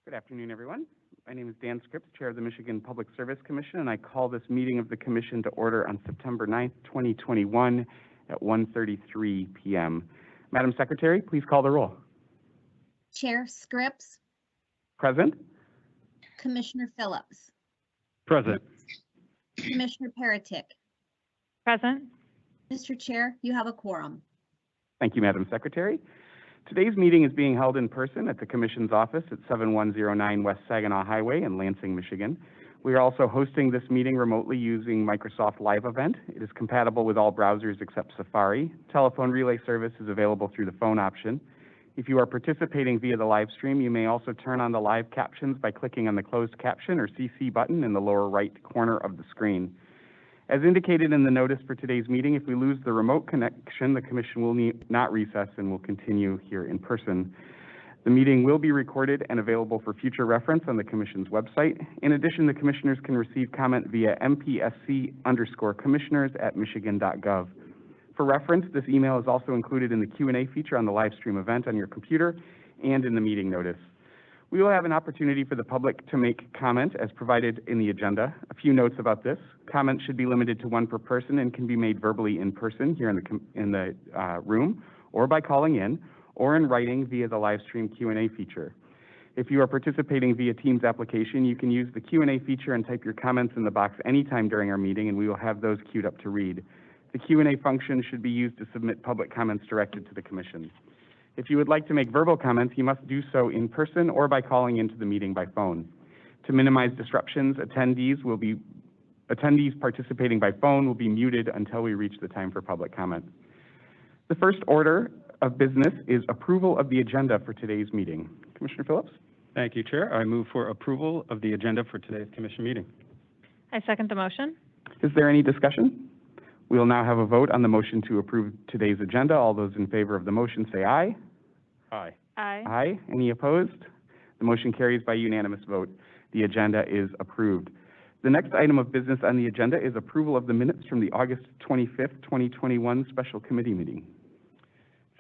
Good afternoon, everyone. My name is Dan Scripps, Chair of the Michigan Public Service Commission, and I call this meeting of the Commission to order on September 9th, 2021 at 1:33 p.m. Madam Secretary, please call the roll. Chair Scripps. Present. Commissioner Phillips. Present. Commissioner Paratic. Present. Mr. Chair, you have a quorum. Thank you, Madam Secretary. Today's meeting is being held in person at the Commission's office at 7109 West Saginaw Highway in Lansing, Michigan. We are also hosting this meeting remotely using Microsoft Live Event. It is compatible with all browsers except Safari. Telephone relay service is available through the phone option. If you are participating via the live stream, you may also turn on the live captions by clicking on the closed caption or CC button in the lower right corner of the screen. As indicated in the notice for today's meeting, if we lose the remote connection, the Commission will not recess and will continue here in person. The meeting will be recorded and available for future reference on the Commission's website. In addition, the Commissioners can receive comment via mpsc_commissioners@michigan.gov. For reference, this email is also included in the Q&A feature on the live stream event on your computer and in the meeting notice. We will have an opportunity for the public to make comment as provided in the agenda. A few notes about this. Comments should be limited to one per person and can be made verbally in person here in the room, or by calling in, or in writing via the live stream Q&A feature. If you are participating via Teams application, you can use the Q&A feature and type your comments in the box anytime during our meeting, and we will have those queued up to read. The Q&A function should be used to submit public comments directed to the Commission. If you would like to make verbal comments, you must do so in person or by calling into the meeting by phone. To minimize disruptions, attendees participating by phone will be muted until we reach the time for public comment. The first order of business is approval of the agenda for today's meeting. Commissioner Phillips? Thank you, Chair. I move for approval of the agenda for today's Commission meeting. I second the motion. Is there any discussion? We will now have a vote on the motion to approve today's agenda. All those in favor of the motion say aye. Aye. Aye. Aye. Any opposed? The motion carries by unanimous vote. The agenda is approved. The next item of business on the agenda is approval of the minutes from the August 25th, 2021 special committee meeting.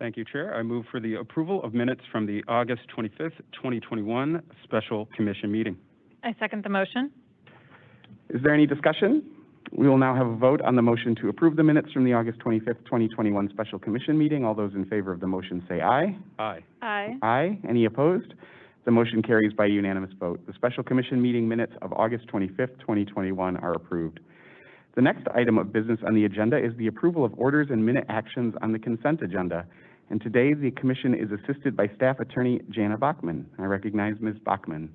Thank you, Chair. I move for the approval of minutes from the August 25th, 2021 special Commission meeting. I second the motion. Is there any discussion? We will now have a vote on the motion to approve the minutes from the August 25th, 2021 special Commission meeting. All those in favor of the motion say aye. Aye. Aye. Aye. Any opposed? The motion carries by unanimous vote. The special Commission meeting minutes of August 25th, 2021 are approved. The next item of business on the agenda is the approval of orders and minute actions on the consent agenda. And today the Commission is assisted by Staff Attorney Jana Bachman. I recognize Ms. Bachman.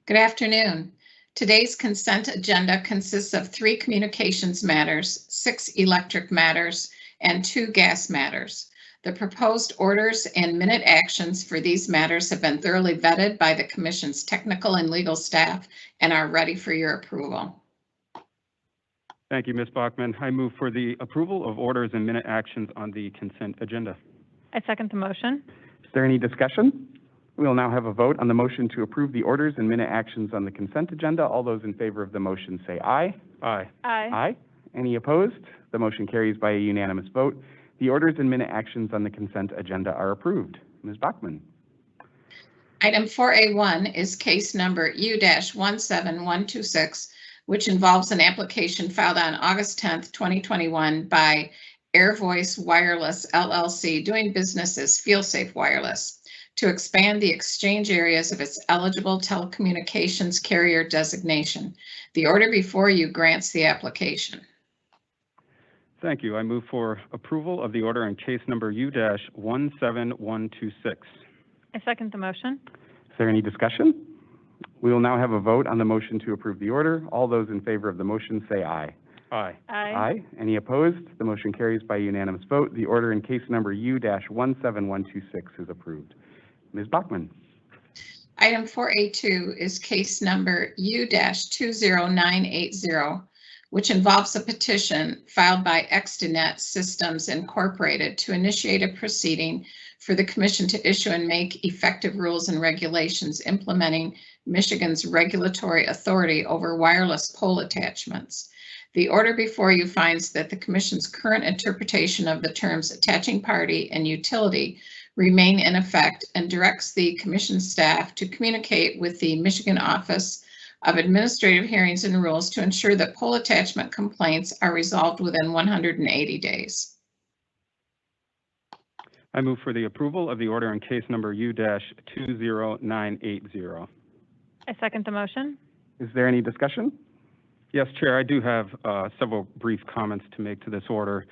Good afternoon. Today's consent agenda consists of 3 communications matters, 6 electric matters, and 2 gas matters. The proposed orders and minute actions for these matters have been thoroughly vetted by the Commission's technical and legal staff and are ready for your approval. Thank you, Ms. Bachman. I move for the approval of orders and minute actions on the consent agenda. I second the motion. Is there any discussion? We will now have a vote on the motion to approve the orders and minute actions on the consent agenda. All those in favor of the motion say aye. Aye. Aye. Aye. Any opposed? The motion carries by a unanimous vote. The orders and minute actions on the consent agenda are approved. Ms. Bachman. Item 4A1 is case number U-17126, which involves an application filed on August 10th, 2021 by AirVoice Wireless LLC, doing business as FeelSafe Wireless, to expand the exchange areas of its eligible telecommunications carrier designation. The order before you grants the application. Thank you. I move for approval of the order in case number U-17126. I second the motion. Is there any discussion? We will now have a vote on the motion to approve the order. All those in favor of the motion say aye. Aye. Aye. Aye. Any opposed? The motion carries by unanimous vote. The order in case number U-17126 is approved. Ms. Bachman. Item 4A2 is case number U-20980, which involves a petition filed by Extenet Systems Incorporated to initiate a proceeding for the Commission to issue and make effective rules and regulations implementing Michigan's regulatory authority over wireless pole attachments. The order before you finds that the Commission's current interpretation of the terms attaching party and utility remain in effect and directs the commission staff to communicate with the Michigan Office of Administrative Hearings and Rules to ensure that pole attachment complaints are resolved within 180 days. I move for the approval of the order in case number U-20980. I second the motion. Is there any discussion? Yes, Chair, I do have several brief comments to make to this order.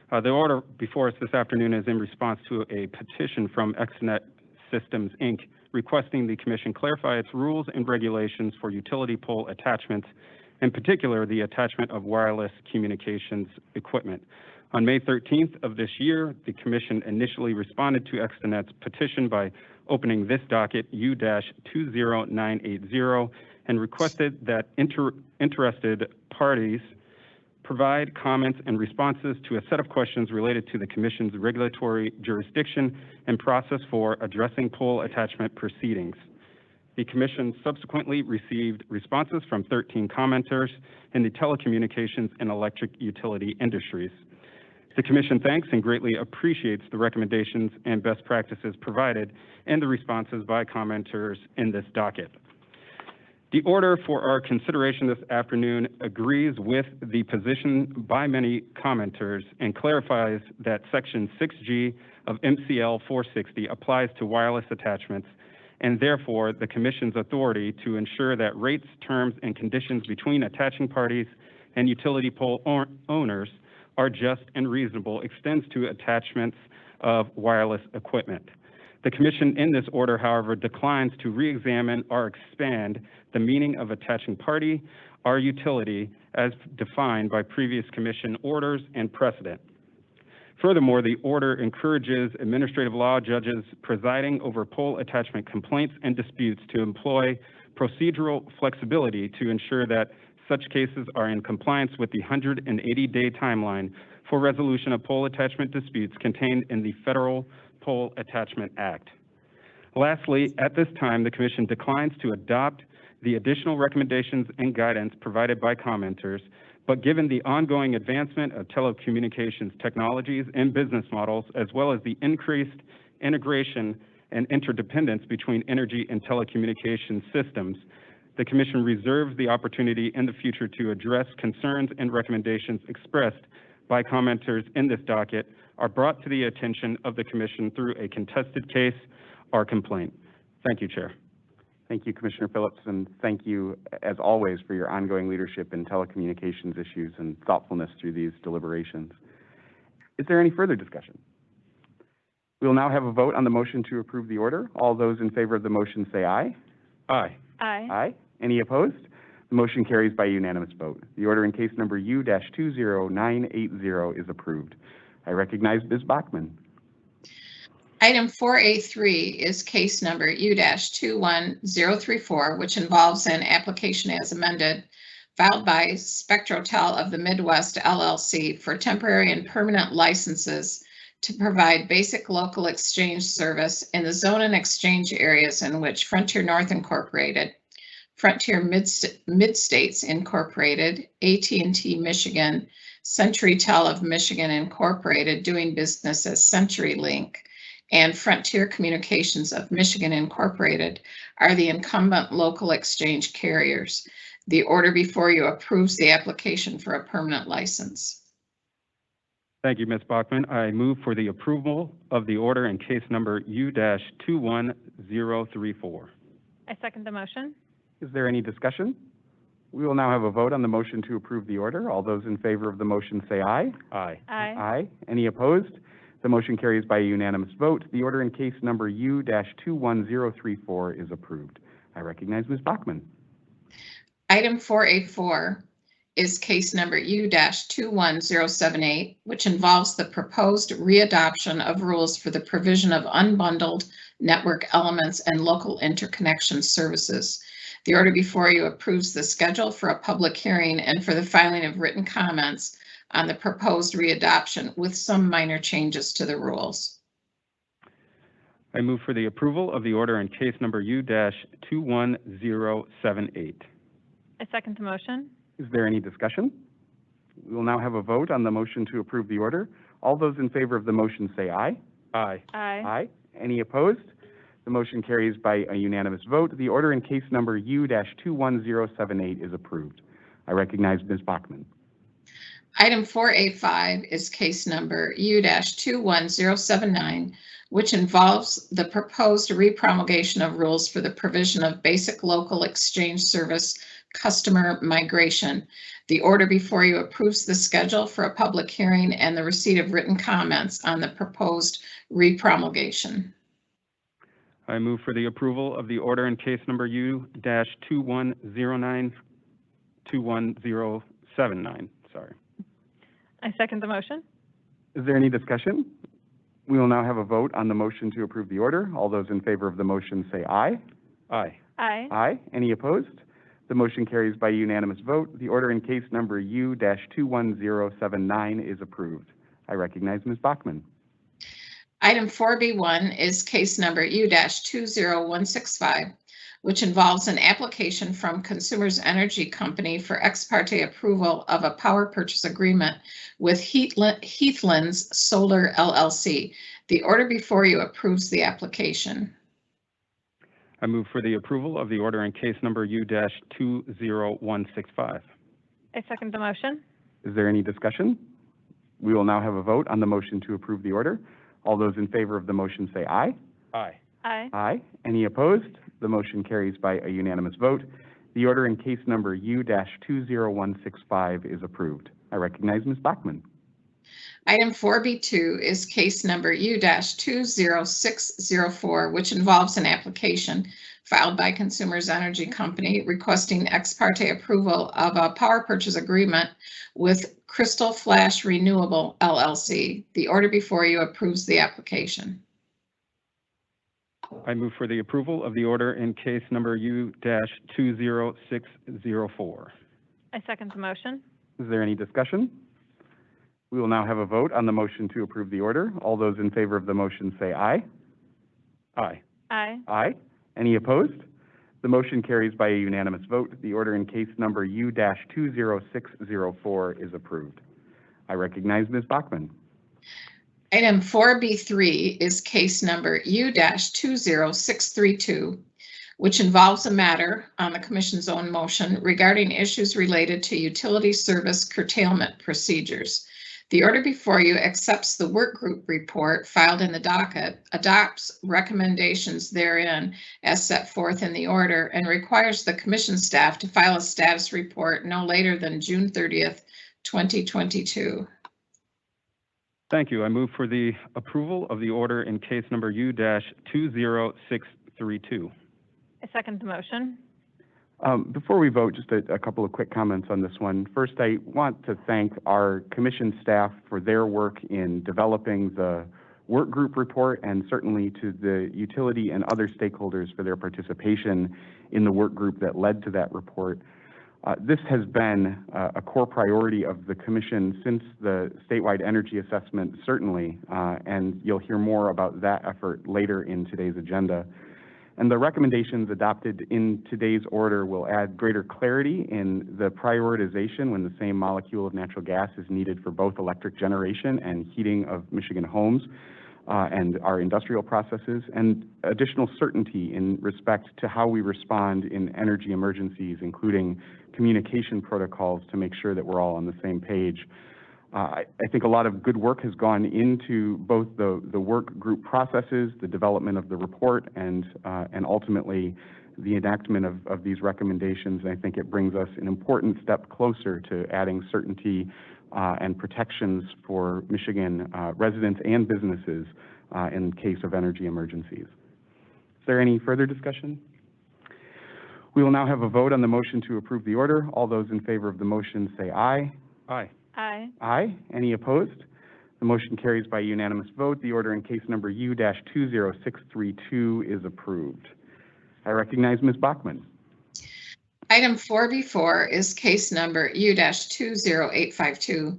The order before us this afternoon is in response to a petition from Extenet Systems, Inc., requesting the Commission clarify its rules and regulations for utility pole attachments, in particular, the attachment of wireless communications equipment. On May 13th of this year, the Commission initially responded to Extenet's petition by opening this docket U-20980 and requested that interested parties provide comments and responses to a set of questions related to the Commission's regulatory jurisdiction and process for addressing pole attachment proceedings. The Commission subsequently received responses from 13 commenters in the telecommunications and electric utility industries. The Commission thanks and greatly appreciates the recommendations and best practices provided and the responses by commenters in this docket. The order for our consideration this afternoon agrees with the position by many commenters and clarifies that Section 6G of MCL 460 applies to wireless attachments, and therefore the Commission's authority to ensure that rates, terms, and conditions between attaching parties and utility pole owners are just and reasonable extends to attachments of wireless equipment. The Commission in this order, however, declines to re-examine or expand the meaning of attaching party or utility as defined by previous Commission orders and precedent. Furthermore, the order encourages administrative law judges presiding over pole attachment complaints and disputes to employ procedural flexibility to ensure that such cases are in compliance with the 180-day timeline for resolution of pole attachment disputes contained in the Federal Pole Attachment Act. Lastly, at this time, the Commission declines to adopt the additional recommendations and guidance provided by commenters, but given the ongoing advancement of telecommunications technologies and business models, as well as the increased integration and interdependence between energy and telecommunications systems, the Commission reserves the opportunity in the future to address concerns and recommendations expressed by commenters in this docket are brought to the attention of the Commission through a contested case or complaint. Thank you, Chair. Thank you, Commissioner Phillips, and thank you, as always, for your ongoing leadership in telecommunications issues and thoughtfulness through these deliberations. Is there any further discussion? We will now have a vote on the motion to approve the order. All those in favor of the motion say aye. Aye. Aye. Aye. Any opposed? The motion carries by unanimous vote. The order in case number U-20980 is approved. I recognize Ms. Bachman. Item 4A3 is case number U-21034, which involves an application as amended filed by Spectrotel of the Midwest LLC for temporary and permanent licenses to provide basic local exchange service in the zone and exchange areas in which Frontier North Incorporated, Frontier Mid-States Incorporated, AT&T Michigan, CenturyTel of Michigan Incorporated, doing business as CenturyLink, and Frontier Communications of Michigan Incorporated are the incumbent local exchange carriers. The order before you approves the application for a permanent license. Thank you, Ms. Bachman. I move for the approval of the order in case number U-21034. I second the motion. Is there any discussion? We will now have a vote on the motion to approve the order. All those in favor of the motion say aye. Aye. Aye. Aye. Any opposed? The motion carries by a unanimous vote. The order in case number U-21034 is approved. I recognize Ms. Bachman. Item 4A4 is case number U-21078, which involves the proposed readoption of rules for the provision of unbundled network elements and local interconnection services. The order before you approves the schedule for a public hearing and for the filing of written comments on the proposed readoption with some minor changes to the rules. I move for the approval of the order in case number U-21078. I second the motion. Is there any discussion? We will now have a vote on the motion to approve the order. All those in favor of the motion say aye. Aye. Aye. Aye. Any opposed? The motion carries by a unanimous vote. The order in case number U-21078 is approved. I recognize Ms. Bachman. Item 4A5 is case number U-21079, which involves the proposed repromulgation of rules for the provision of basic local exchange service customer migration. The order before you approves the schedule for a public hearing and the receipt of written comments on the proposed repromulgation. I move for the approval of the order in case number U-2109-21079. Sorry. I second the motion. Is there any discussion? We will now have a vote on the motion to approve the order. All those in favor of the motion say aye. Aye. Aye. Aye. Any opposed? The motion carries by unanimous vote. The order in case number U-21079 is approved. I recognize Ms. Bachman. Item 4B1 is case number U-20165, which involves an application from Consumers Energy Company for ex parte approval of a power purchase agreement with Heathlands Solar LLC. The order before you approves the application. I move for the approval of the order in case number U-20165. I second the motion. Is there any discussion? We will now have a vote on the motion to approve the order. All those in favor of the motion say aye. Aye. Aye. Aye. Any opposed? The motion carries by a unanimous vote. The order in case number U-20165 is approved. I recognize Ms. Bachman. Item 4B2 is case number U-20604, which involves an application filed by Consumers Energy Company requesting ex parte approval of a power purchase agreement with Crystal Flash Renewable LLC. The order before you approves the application. I move for the approval of the order in case number U-20604. I second the motion. Is there any discussion? We will now have a vote on the motion to approve the order. All those in favor of the motion say aye. Aye. Aye. Aye. Any opposed? The motion carries by a unanimous vote. The order in case number U-20604 is approved. I recognize Ms. Bachman. Item 4B3 is case number U-20632, which involves a matter on the Commission's own motion regarding issues related to utility service curtailment procedures. The order before you accepts the work group report filed in the docket, adopts recommendations therein as set forth in the order, and requires the Commission staff to file a status report no later than June 30th, 2022. Thank you. I move for the approval of the order in case number U-20632. I second the motion. Before we vote, just a couple of quick comments on this one. First, I want to thank our Commission staff for their work in developing the work group report, and certainly to the utility and other stakeholders for their participation in the work group that led to that report. This has been a core priority of the Commission since the statewide energy assessment, certainly, and you'll hear more about that effort later in today's agenda. And the recommendations adopted in today's order will add greater clarity in the prioritization when the same molecule of natural gas is needed for both electric generation and heating of Michigan homes and our industrial processes, and additional certainty in respect to how we respond in energy emergencies, including communication protocols to make sure that we're all on the same page. I think a lot of good work has gone into both the work group processes, the development of the report, and ultimately the enactment of these recommendations. And I think it brings us an important step closer to adding certainty and protections for Michigan residents and businesses in case of energy emergencies. Is there any further discussion? We will now have a vote on the motion to approve the order. All those in favor of the motion say aye. Aye. Aye. Aye. Any opposed? The motion carries by unanimous vote. The order in case number U-20632 is approved. I recognize Ms. Bachman. Item 4B4 is case number U-20852,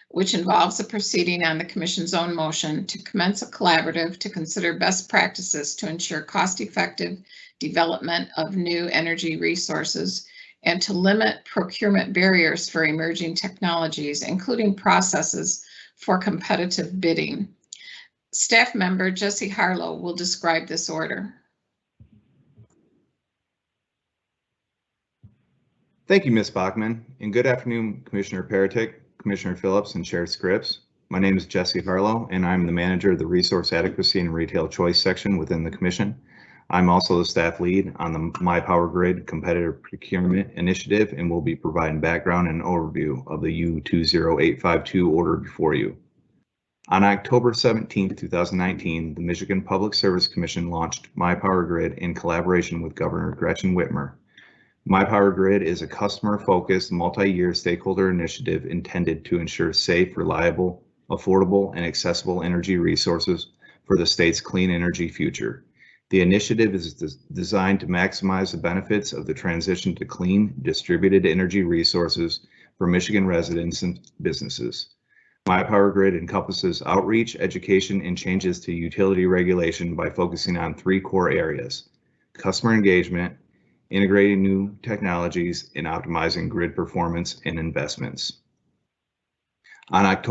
which involves a proceeding on the Commission's own motion to commence a collaborative to consider best practices to ensure cost-effective development of new energy resources and to limit procurement barriers for emerging technologies, including processes for competitive bidding. Staff member Jesse Harlow will describe this order. Thank you, Ms. Bachman, and good afternoon, Commissioner Peretick, Commissioner Phillips, and Chair Scripps. My name is Jesse Harlow, and I'm the manager of the Resource Adequacy and Retail Choice section within the Commission. I'm also the staff lead on the My Power Grid Competitive Procurement Initiative and will be providing background and overview of the U20852 order before you. On October 17, 2019, the Michigan Public Service Commission launched My Power Grid in collaboration with Governor Gretchen Whitmer. My Power Grid is a customer-focused, multi-year stakeholder initiative intended to ensure safe, reliable, affordable, and accessible energy resources for the state's clean energy future. The initiative is designed to maximize the benefits of the transition to clean, distributed energy resources for Michigan residents and businesses. My Power Grid encompasses outreach, education, and changes to utility regulation by focusing on three core areas: customer engagement, integrating new technologies, and optimizing grid performance and investments. On August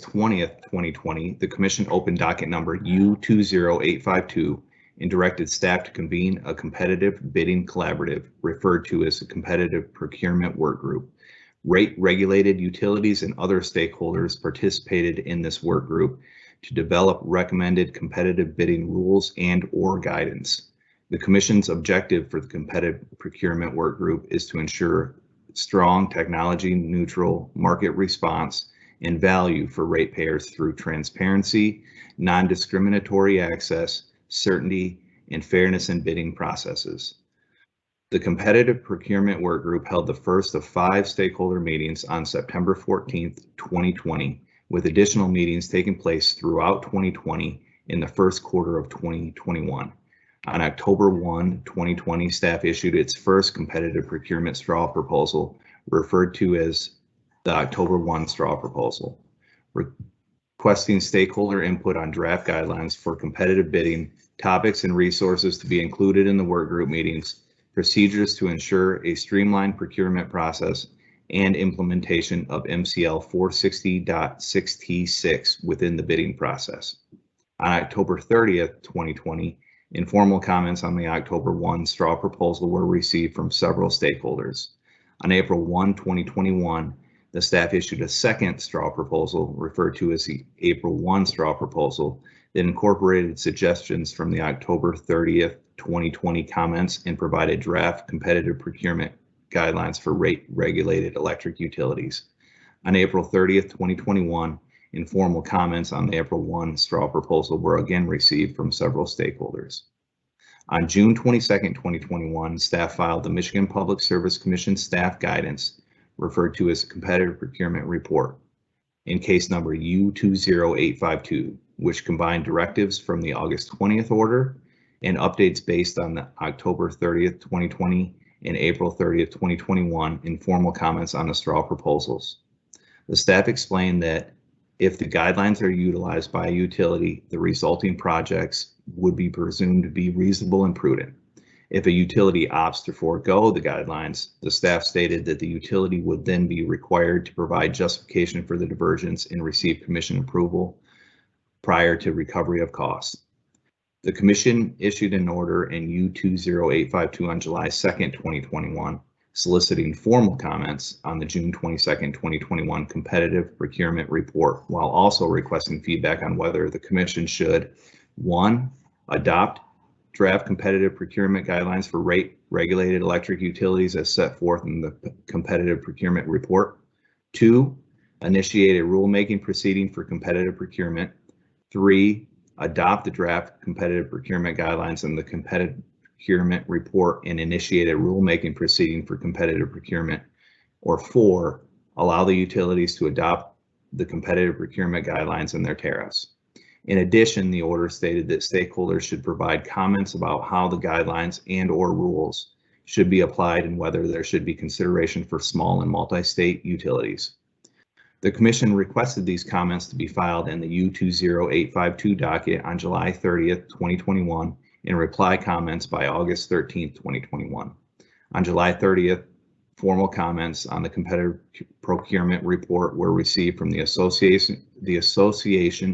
20th, 2020, the Commission opened docket number U20852 and directed staff to convene a competitive bidding collaborative referred to as the Competitive Procurement Work Group. Rate-regulated utilities and other stakeholders participated in this work group to develop recommended competitive bidding rules and/or guidance. The Commission's objective for the Competitive Procurement Work Group is to ensure strong technology-neutral market response and value for ratepayers through transparency, non-discriminatory access, certainty, and fairness in bidding processes. The Competitive Procurement Work Group held the first of 5 stakeholder meetings on September 14th, 2020, with additional meetings taking place throughout 2020 in the first quarter of 2021. On October 1, 2020, staff issued its first competitive procurement straw proposal, referred to as the October 1 straw proposal, requesting stakeholder input on draft guidelines for competitive bidding, topics and resources to be included in the work group meetings, procedures to ensure a streamlined procurement process, and implementation of MCL 460.6T6 within the bidding process. On October 30th, 2020, informal comments on the October 1 straw proposal were received from several stakeholders. On April 1, 2021, the staff issued a second straw proposal, referred to as the April 1 straw proposal, that incorporated suggestions from the October 30th, 2020 comments and provided draft competitive procurement guidelines for rate-regulated electric utilities. On April 30th, 2021, informal comments on the April 1 straw proposal were again received from several stakeholders. On June 22nd, 2021, staff filed the Michigan Public Service Commission staff guidance, referred to as a competitive procurement report, in case number U20852, which combined directives from the August 20th order and updates based on the October 30th, 2020 and April 30th, 2021 informal comments on the straw proposals. The staff explained that if the guidelines are utilized by a utility, the resulting projects would be presumed to be reasonable and prudent. If a utility opts to forego the guidelines, the staff stated that the utility would then be required to provide justification for the divergence and receive Commission approval prior to recovery of costs. The Commission issued an order in U20852 on July 2nd, 2021, soliciting formal comments on the June 22nd, 2021 competitive procurement report, while also requesting feedback on whether the Commission should, 1, adopt draft competitive procurement guidelines for rate-regulated electric utilities as set forth in the competitive procurement report, 2, initiate a rulemaking proceeding for competitive procurement, 3, adopt the draft competitive procurement guidelines in the competitive procurement report and initiate a rulemaking proceeding for competitive procurement, or 4, allow the utilities to adopt the competitive procurement guidelines in their tariffs. In addition, the order stated that stakeholders should provide comments about how the guidelines and/or rules should be applied and whether there should be consideration for small and multi-state utilities. The Commission requested these comments to be filed in the U20852 docket on July 30th, 2021, and reply comments by August 13th, 2021. On July 30th, Formal comments on the competitive procurement report were received from the Association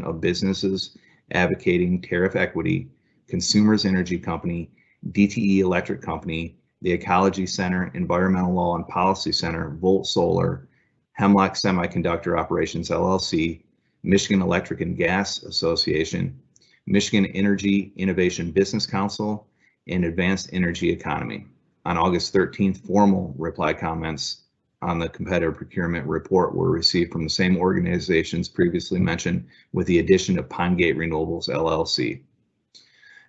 of Businesses Advocating Tariff Equity, Consumers Energy Company, DTE Electric Company, the Ecology Center, Environmental Law and Policy Center, Volt Solar, Hemlock Semiconductor Operations LLC, Michigan Electric and Gas Association, Michigan Energy Innovation Business Council, and Advanced Energy Economy. On August 13th, formal reply comments on the competitive procurement report were received from the same organizations previously mentioned, with the addition of Pinegate Renewables LLC.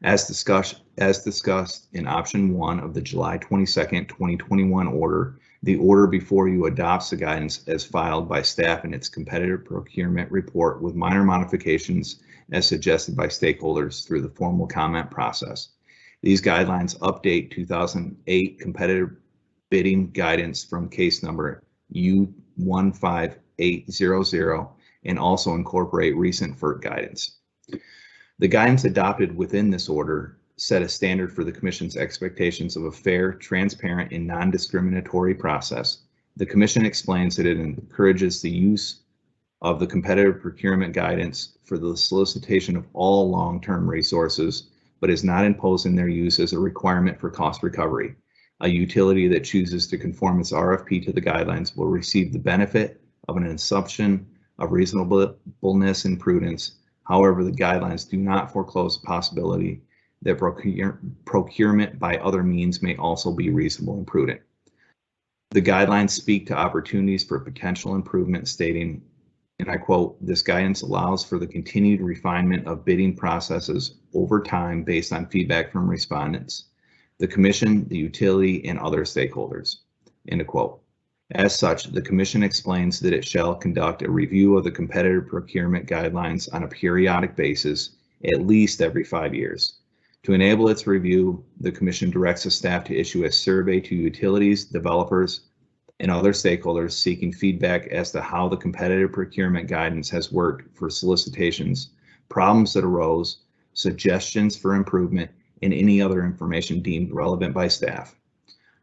As discussed in option 1 of the July 22nd, 2021 order, the order before you adopts the guidance as filed by staff in its competitive procurement report with minor modifications as suggested by stakeholders through the formal comment process. These guidelines update 2008 competitive bidding guidance from case number U15800 and also incorporate recent FERC guidance. The guidance adopted within this order set a standard for the Commission's expectations of a fair, transparent, and non-discriminatory process. The Commission explains that it encourages the use of the competitive procurement guidance for the solicitation of all long-term resources, but is not imposing their use as a requirement for cost recovery. A utility that chooses to conform its RFP to the guidelines will receive the benefit of an assumption of reasonableness and prudence. However, the guidelines do not foreclose the possibility that procurement by other means may also be reasonable and prudent. The guidelines speak to opportunities for potential improvement, stating, and I quote, "This guidance allows for the continued refinement of bidding processes over time based on feedback from respondents, the Commission, the utility, and other stakeholders," end quote. As such, the Commission explains that it shall conduct a review of the competitive procurement guidelines on a periodic basis, at least every 5 years. To enable its review, the Commission directs the staff to issue a survey to utilities, developers, and other stakeholders seeking feedback as to how the competitive procurement guidance has worked for solicitations, problems that arose, suggestions for improvement, and any other information deemed relevant by staff.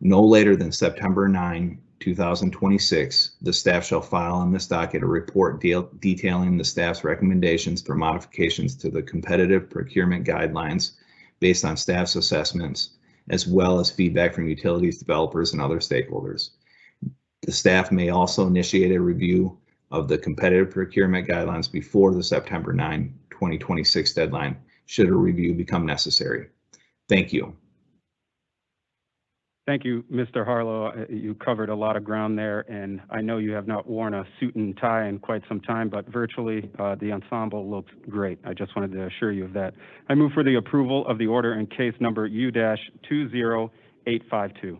No later than September 9, 2026, the staff shall file on this docket a report detailing the staff's recommendations for modifications to the competitive procurement guidelines based on staff's assessments, as well as feedback from utilities, developers, and other stakeholders. The staff may also initiate a review of the competitive procurement guidelines before the September 9, 2026 deadline, should a review become necessary. Thank you. Thank you, Mr. Harlow. You covered a lot of ground there, and I know you have not worn a suit and tie in quite some time, but virtually the ensemble looks great. I just wanted to assure you of that. I move for the approval of the order in case number U-20852.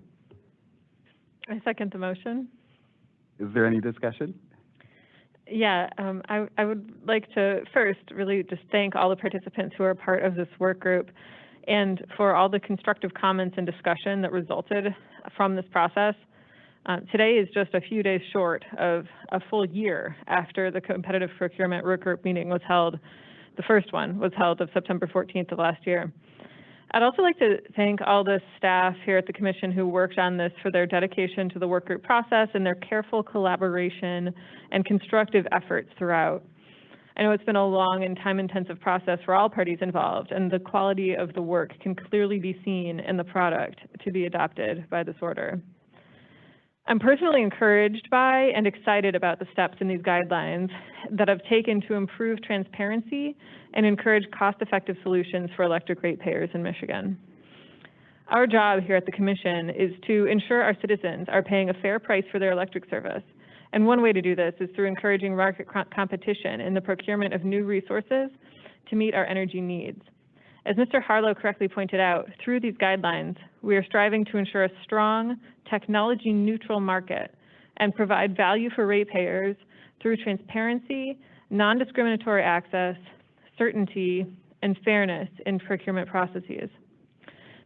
I second the motion. Is there any discussion? Yeah, I would like to first really just thank all the participants who are part of this work group and for all the constructive comments and discussion that resulted from this process. Today is just a few days short of a full year after the competitive procurement work group meeting was held. The first one was held of September 14th of last year. I'd also like to thank all the staff here at the Commission who worked on this for their dedication to the work group process and their careful collaboration and constructive efforts throughout. I know it's been a long and time-intensive process for all parties involved, and the quality of the work can clearly be seen in the product to be adopted by this order. I'm personally encouraged by and excited about the steps in these guidelines that I've taken to improve transparency and encourage cost-effective solutions for electric ratepayers in Michigan. Our job here at the Commission is to ensure our citizens are paying a fair price for their electric service. And one way to do this is through encouraging market competition in the procurement of new resources to meet our energy needs. As Mr. Harlow correctly pointed out, through these guidelines, we are striving to ensure a strong, technology-neutral market and provide value for ratepayers through transparency, non-discriminatory access, certainty, and fairness in procurement processes.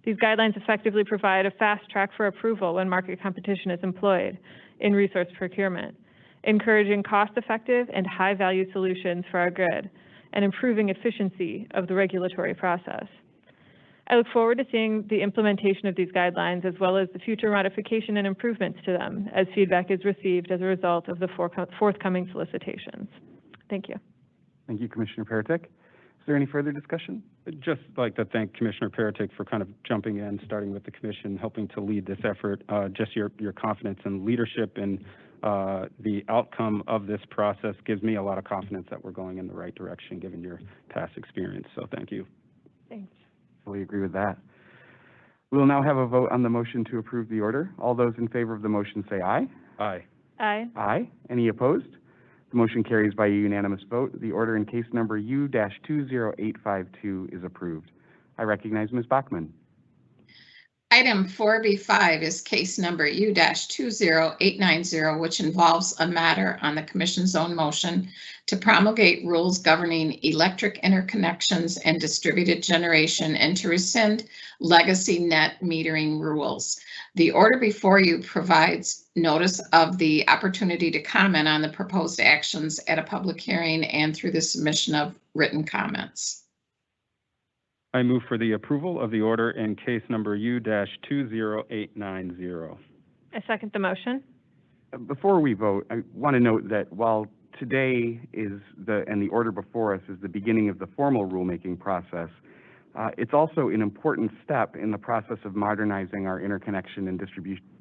These guidelines effectively provide a fast track for approval when market competition is employed in resource procurement, encouraging cost-effective and high-value solutions for our grid, and improving efficiency of the regulatory process. I look forward to seeing the implementation of these guidelines as well as the future modification and improvements to them as feedback is received as a result of the forthcoming solicitations. Thank you. Thank you, Commissioner Peretick. Is there any further discussion? I'd just like to thank Commissioner Peretick for kind of jumping in, starting with the commission, helping to lead this effort. Just your confidence and leadership and the outcome of this process gives me a lot of confidence that we're going in the right direction given your past experience. So thank you. Thanks. Fully agree with that. We will now have a vote on the motion to approve the order. All those in favor of the motion say aye. Aye. Aye. Aye. Any opposed? The motion carries by a unanimous vote. The order in case number U-20852 is approved. I recognize Ms. Bachman. Item 4B5 is case number U-20890, which involves a matter on the Commission's own motion to promulgate rules governing electric interconnections and distributed generation and to rescind legacy net metering rules. The order before you provides notice of the opportunity to comment on the proposed actions at a public hearing and through the submission of written comments. I move for the approval of the order in case number U-20890. I second the motion. Before we vote, I want to note that while today is the order before us is the beginning of the formal rulemaking process, it's also an important step in the process of modernizing our interconnection and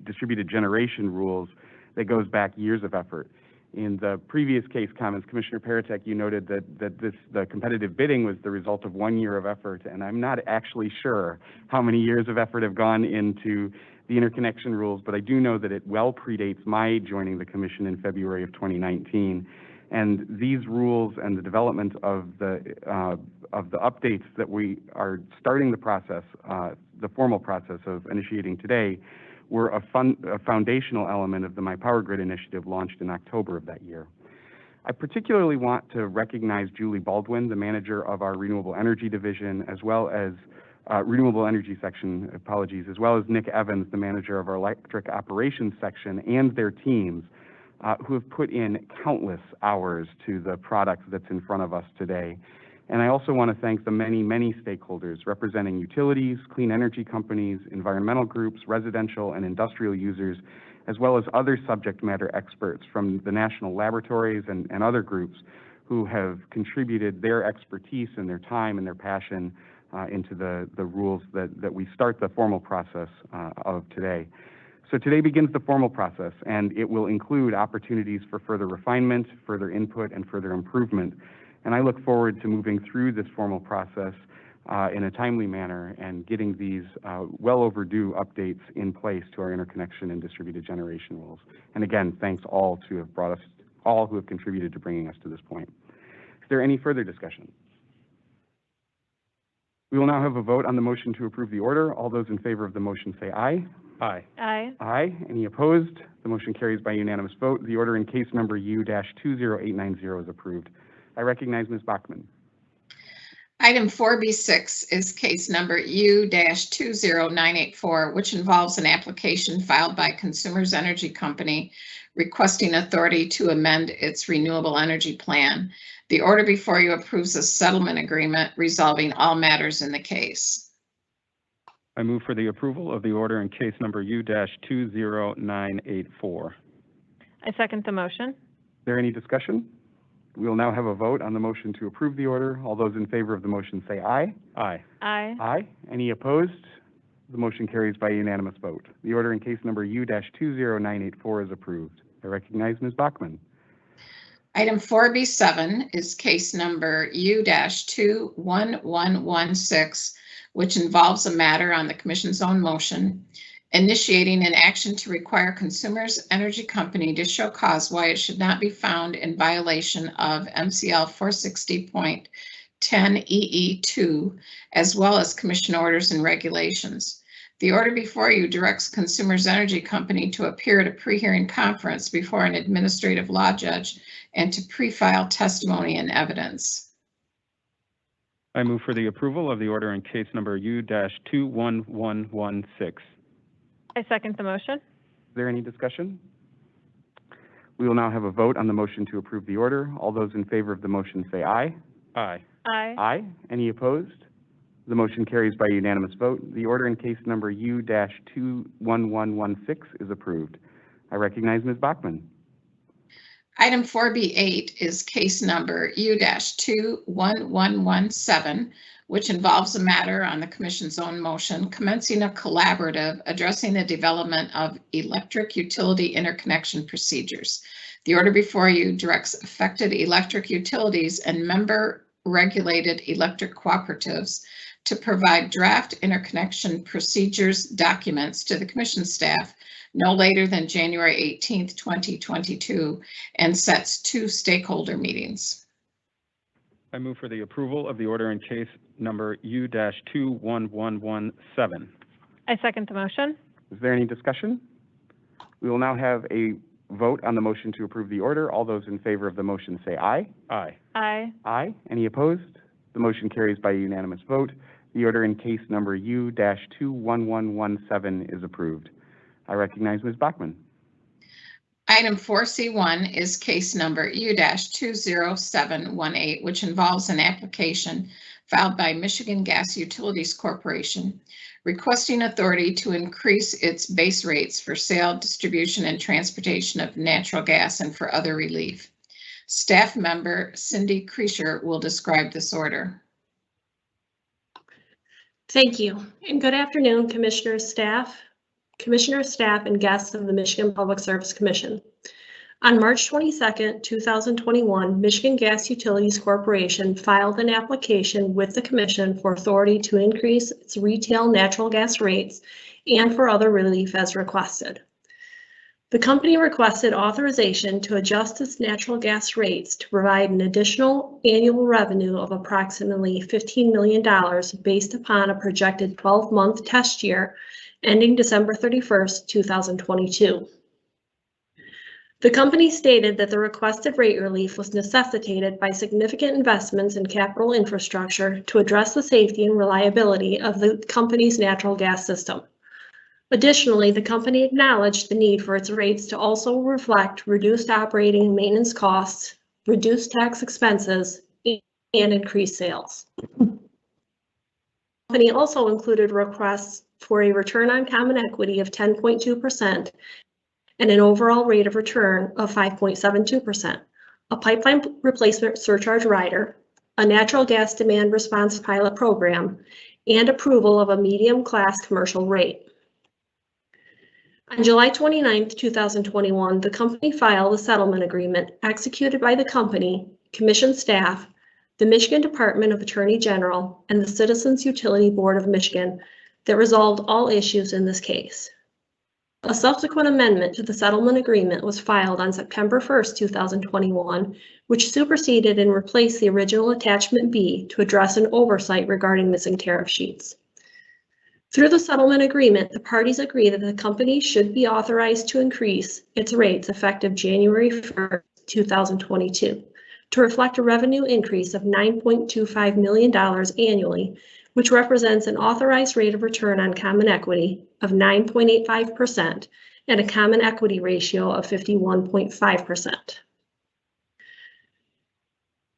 distributed generation rules that goes back years of effort. In the previous case comments, Commissioner Peretick, you noted that the competitive bidding was the result of 1 year of effort, and I'm not actually sure how many years of effort have gone into the interconnection rules, but I do know that it well predates my joining the Commission in February of 2019. And these rules and the development of the updates that we are starting the process, the formal process of initiating today, were a foundational element of the My Power Grid initiative launched in October of that year. I particularly want to recognize Julie Baldwin, the manager of our Renewable Energy Division, as well as Renewable Energy Section, apologies, as well as Nick Evans, the manager of our Electric Operations Section, and their teams who have put in countless hours to the product that's in front of us today. And I also want to thank the many, many stakeholders representing utilities, clean energy companies, environmental groups, residential and industrial users, as well as other subject matter experts from the national laboratories and other groups who have contributed their expertise and their time and their passion into the rules that we start the formal process of today. So today begins the formal process, and it will include opportunities for further refinement, further input, and further improvement. And I look forward to moving through this formal process in a timely manner and getting these well overdue updates in place to our interconnection and distributed generation rules. And again, thanks all who have contributed to bringing us to this point. Is there any further discussion? We will now have a vote on the motion to approve the order. All those in favor of the motion say aye. Aye. Aye. Aye. Any opposed? The motion carries by unanimous vote. The order in case number U-20890 is approved. I recognize Ms. Bachman. Item 4B6 is case number U-20984, which involves an application filed by Consumers Energy Company requesting authority to amend its renewable energy plan. The order before you approves a settlement agreement resolving all matters in the case. I move for the approval of the order in case number U-20984. I second the motion. Is there any discussion? We will now have a vote on the motion to approve the order. All those in favor of the motion say aye. Aye. Aye. Aye. Any opposed? The motion carries by unanimous vote. The order in case number U-20984 is approved. I recognize Ms. Bachman. Item 4B7 is case number U-21116, which involves a matter on the Commission's own motion, initiating an action to require Consumers Energy Company to show cause why it should not be found in violation of MCL 460.10 EE2, as well as Commission orders and regulations. The order before you directs Consumers Energy Company to appear at a pre-hearing conference before an administrative law judge and to pre-file testimony and evidence. I move for the approval of the order in case number U-21116. I second the motion. Is there any discussion? We will now have a vote on the motion to approve the order. All those in favor of the motion say aye. Aye. Aye. Aye. Any opposed? The motion carries by unanimous vote. The order in case number U-21116 is approved. I recognize Ms. Bachman. Item 4B8 is case number U-21117, which involves a matter on the Commission's own motion commencing a collaborative addressing the development of electric utility interconnection procedures. The order before you directs affected electric utilities and member-regulated electric cooperatives to provide draft interconnection procedures documents to the Commission staff no later than January 18th, 2022, and sets 2 stakeholder meetings. I move for the approval of the order in case number U-21117. I second the motion. Is there any discussion? We will now have a vote on the motion to approve the order. All those in favor of the motion say aye. Aye. Aye. Aye. Any opposed? The motion carries by unanimous vote. The order in case number U-21117 is approved. I recognize Ms. Bachman. Item 4C1 is case number U-20718, which involves an application filed by Michigan Gas Utilities Corporation requesting authority to increase its base rates for sale, distribution, and transportation of natural gas and for other relief. Staff member Cindy Kreischer will describe this order. Thank you, and good afternoon, Commissioners, staff, and guests of the Michigan Public Service Commission. On March 22nd, 2021, Michigan Gas Utilities Corporation filed an application with the Commission for authority to increase its retail natural gas rates and for other relief as requested. The company requested authorization to adjust its natural gas rates to provide an additional annual revenue of approximately $15 million based upon a projected 12-month test year ending December 31st, 2022. The company stated that the requested rate relief was necessitated by significant investments in capital infrastructure to address the safety and reliability of the company's natural gas system. Additionally, the company acknowledged the need for its rates to also reflect reduced operating and maintenance costs, reduced tax expenses, and increased sales. The company also included requests for a return on common equity of 10.2% and an overall rate of return of 5.72%, a pipeline replacement surcharge rider, a natural gas demand response pilot program, and approval of a medium-class commercial rate. On July 29, 2021, the company filed a settlement agreement executed by the company, Commission staff, the Michigan Department of Attorney General, and the Citizens Utility Board of Michigan that resolved all issues in this case. A subsequent amendment to the settlement agreement was filed on September 1st, 2021, which superseded and replaced the original Attachment B to address an oversight regarding missing tariff sheets. Through the settlement agreement, the parties agree that the company should be authorized to increase its rates effective January 1st, 2022, to reflect a revenue increase of $9.25 million annually, which represents an authorized rate of return on common equity of 9.85% and a common equity ratio of 51.5%.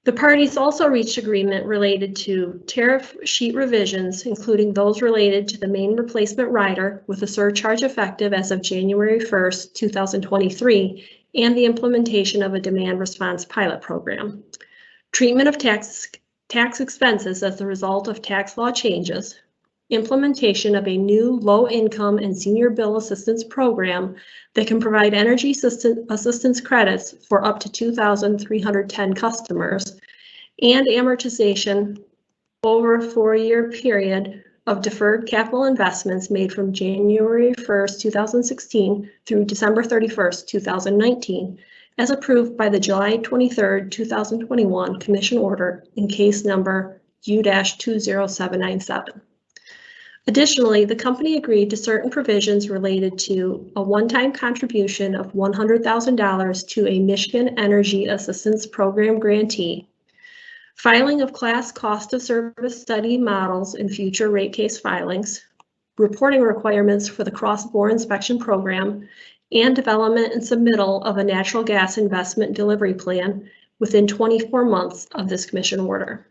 The parties also reached agreement related to tariff sheet revisions, including those related to the main replacement rider with a surcharge effective as of January 1st, 2023, and the implementation of a demand response pilot program. Treatment of tax expenses as a result of tax law changes, implementation of a new low-income and senior bill assistance program that can provide energy assistance credits for up to 2,310 customers, and amortization over a 4-year period of deferred capital investments made from January 1st, 2016 through December 31st, 2019, as approved by the July 23rd, 2021 Commission order in case number U-20797. Additionally, the company agreed to certain provisions related to a one-time contribution of $100,000 to a Michigan Energy Assistance Program grantee, filing of class cost of service study models in future rate case filings, reporting requirements for the cross-bore inspection program, and development and submittal of a natural gas investment delivery plan within 24 months of this Commission order.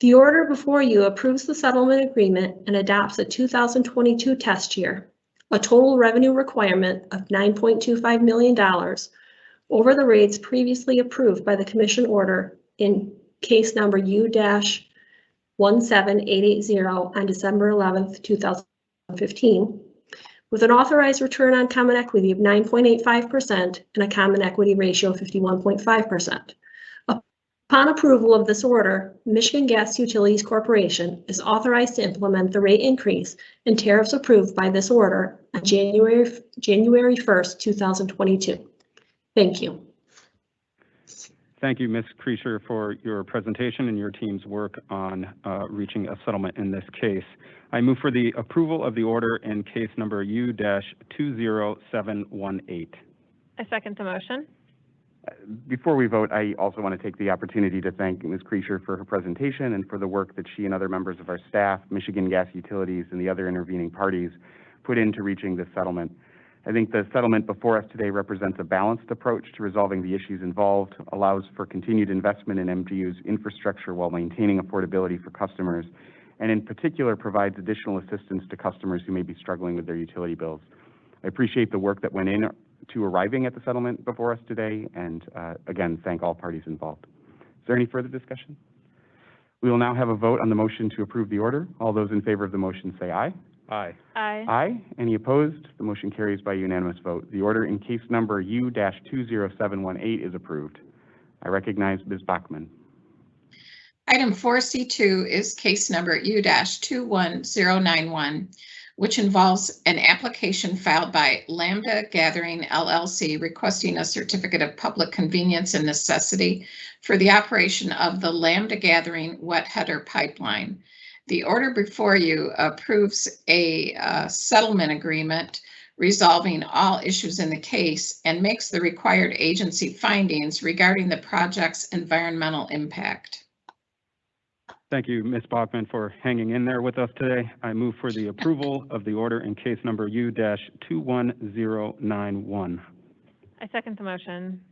The order before you approves the settlement agreement and adopts a 2022 test year, a total revenue requirement of $9.25 million over the rates previously approved by the Commission order in case number U-17880 on December 11th, 2015, with an authorized return on common equity of 9.85% and a common equity ratio of 51.5%. Upon approval of this order, Michigan Gas Utilities Corporation is authorized to implement the rate increase and tariffs approved by this order on January 1st, 2022. Thank you. Thank you, Ms. Kreischer, for your presentation and your team's work on reaching a settlement in this case. I move for the approval of the order in case number U-20718. I second the motion. Before we vote, I also want to take the opportunity to thank Ms. Kreischer for her presentation and for the work that she and other members of our staff, Michigan Gas Utilities, and the other intervening parties put into reaching this settlement. I think the settlement before us today represents a balanced approach to resolving the issues involved, allows for continued investment in MGU's infrastructure while maintaining affordability for customers, and in particular provides additional assistance to customers who may be struggling with their utility bills. I appreciate the work that went in to arriving at the settlement before us today, and again, thank all parties involved. Is there any further discussion? We will now have a vote on the motion to approve the order. All those in favor of the motion say aye. Aye. Aye. Aye. Any opposed? The motion carries by unanimous vote. The order in case number U-20718 is approved. I recognize Ms. Bachman. Item 4C2 is case number U-21091, which involves an application filed by Lambda Gathering LLC requesting a certificate of public convenience and necessity for the operation of the Lambda Gathering wet header pipeline. The order before you approves a settlement agreement resolving all issues in the case and makes the required agency findings regarding the project's environmental impact. Thank you, Ms. Bachman, for hanging in there with us today. I move for the approval of the order in case number U-21091. I second the motion.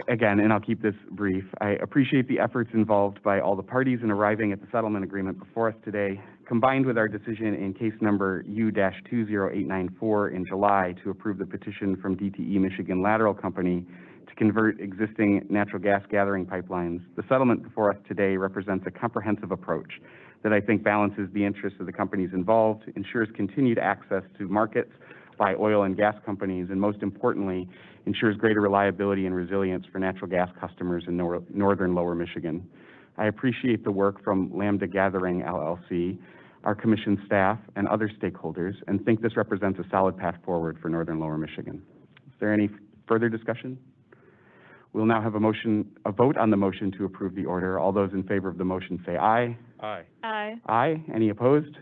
Again, and I'll keep this brief, I appreciate the efforts involved by all the parties in arriving at the settlement agreement before us today, combined with our decision in case number U-20894 in July to approve the petition from DTE Michigan Lateral Company to convert existing natural gas gathering pipelines. The settlement before us today represents a comprehensive approach that I think balances the interests of the companies involved, ensures continued access to markets by oil and gas companies, and most importantly, ensures greater reliability and resilience for natural gas customers in northern Lower Michigan. I appreciate the work from Lambda Gathering LLC, our commission staff, and other stakeholders, and think this represents a solid path forward for northern Lower Michigan. Is there any further discussion? We'll now have a vote on the motion to approve the order. All those in favor of the motion say aye. Aye. Aye. Aye. Any opposed?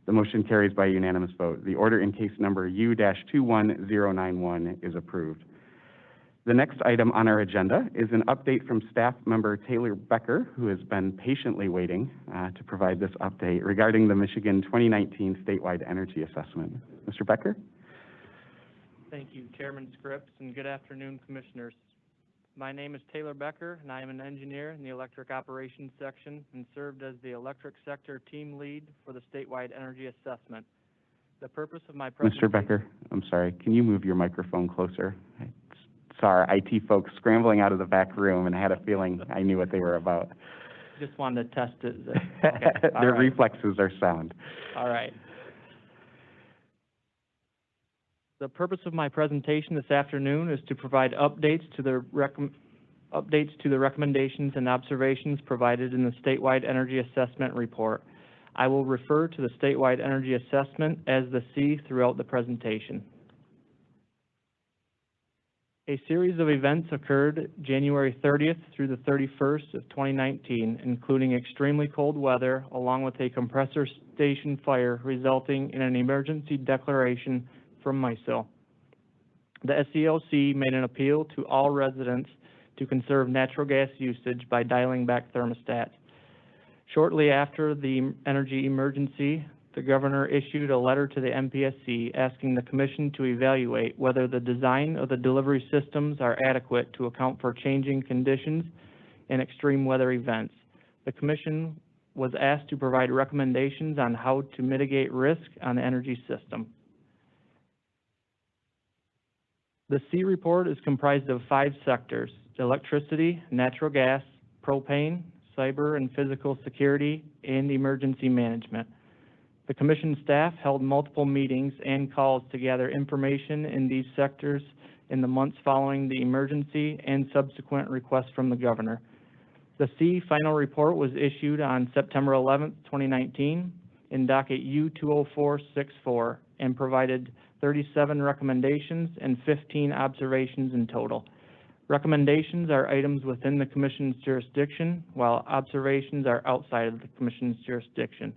The motion carries by unanimous vote. The order in case number U-21091 is approved. The next item on our agenda is an update from staff member Taylor Becker, who has been patiently waiting to provide this update regarding the Michigan 2019 Statewide Energy Assessment. Mr. Becker? Thank you, Chairman Scripps, and good afternoon, Commissioners. My name is Taylor Becker, and I am an engineer in the Electric Operations Section and served as the Electric Sector Team Lead for the Statewide Energy Assessment. The purpose of my presentation... Mr. Becker, I'm sorry, can you move your microphone closer? I saw our IT folks scrambling out of the back room, and I had a feeling I knew what they were about. Just wanted to test it. Okay. Their reflexes are sound. All right. The purpose of my presentation this afternoon is to provide updates to the recommendations and observations provided in the Statewide Energy Assessment Report. I will refer to the Statewide Energy Assessment as the C throughout the presentation. A series of events occurred January 30th through the 31st of 2019, including extremely cold weather, along with a compressor station fire resulting in an emergency declaration from MISO. The SELC made an appeal to all residents to conserve natural gas usage by dialing back thermostats. Shortly after the energy emergency, the governor issued a letter to the MPSC asking the commission to evaluate whether the design of the delivery systems are adequate to account for changing conditions and extreme weather events. The Commission was asked to provide recommendations on how to mitigate risk on the energy system. The C report is comprised of 5 sectors: electricity, natural gas, propane, cyber and physical security, and emergency management. The Commission staff held multiple meetings and calls to gather information in these sectors in the months following the emergency and subsequent requests from the Governor. The C final report was issued on September 11, 2019 in docket U-20464 and provided 37 recommendations and 15 observations in total. Recommendations are items within the Commission's jurisdiction, while observations are outside of the Commission's jurisdiction.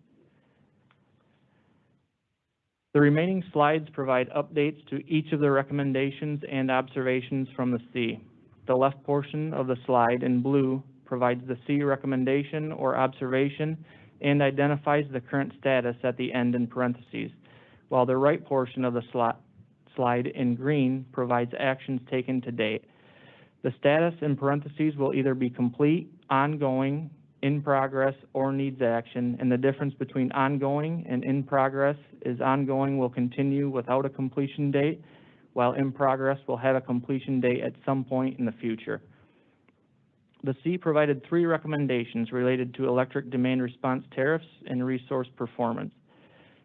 The remaining slides provide updates to each of the recommendations and observations from the C. The left portion of the slide in blue provides the C recommendation or observation and identifies the current status at the end in parentheses, while the right portion of the slide in green provides actions taken to date. The status in parentheses will either be complete, ongoing, in progress, or needs action, and the difference between ongoing and in progress is ongoing will continue without a completion date, while in progress will have a completion date at some point in the future. The C provided 3 recommendations related to electric demand response tariffs and resource performance.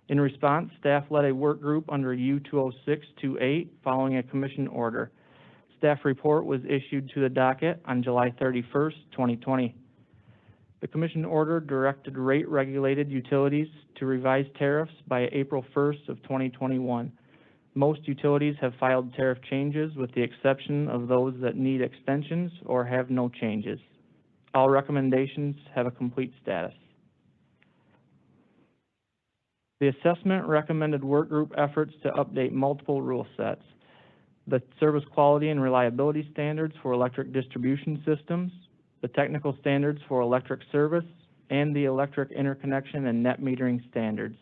In response, staff led a work group under U-20628 following a Commission order. Staff report was issued to the docket on July 31st, 2020. The Commission order directed rate-regulated utilities to revise tariffs by April 1st of 2021. Most utilities have filed tariff changes with the exception of those that need extensions or have no changes. All recommendations have a complete status. The assessment recommended workgroup efforts to update multiple rule sets: the service quality and reliability standards for electric distribution systems, the technical standards for electric service, and the electric interconnection and net metering standards.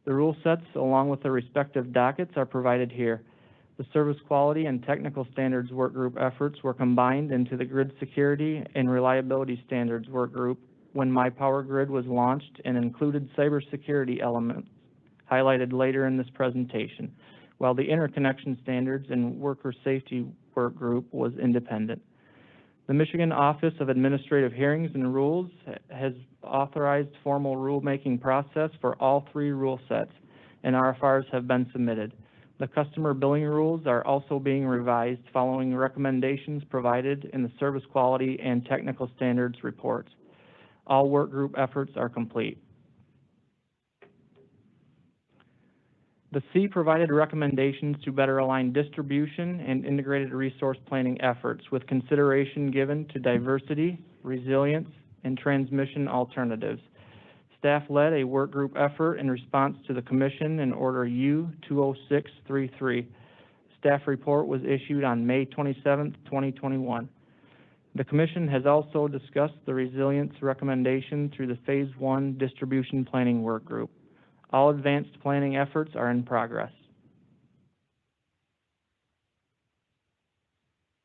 The rule sets, along with the respective dockets, are provided here. The service quality and technical standards workgroup efforts were combined into the grid security and reliability standards workgroup when My Power Grid was launched and included cybersecurity elements highlighted later in this presentation, while the interconnection standards and worker safety workgroup was independent. The Michigan Office of Administrative Hearings and Rules has authorized formal rulemaking process for all 3 rule sets, and RFRs have been submitted. The customer billing rules are also being revised following recommendations provided in the service quality and technical standards reports. All workgroup efforts are complete. The C provided recommendations to better align distribution and integrated resource planning efforts with consideration given to diversity, resilience, and transmission alternatives. Staff led a workgroup effort in response to the Commission in Order U-20633. Staff report was issued on May 27, 2021. The Commission has also discussed the resilience recommendation through the Phase 1 Distribution Planning Workgroup. All advanced planning efforts are in progress.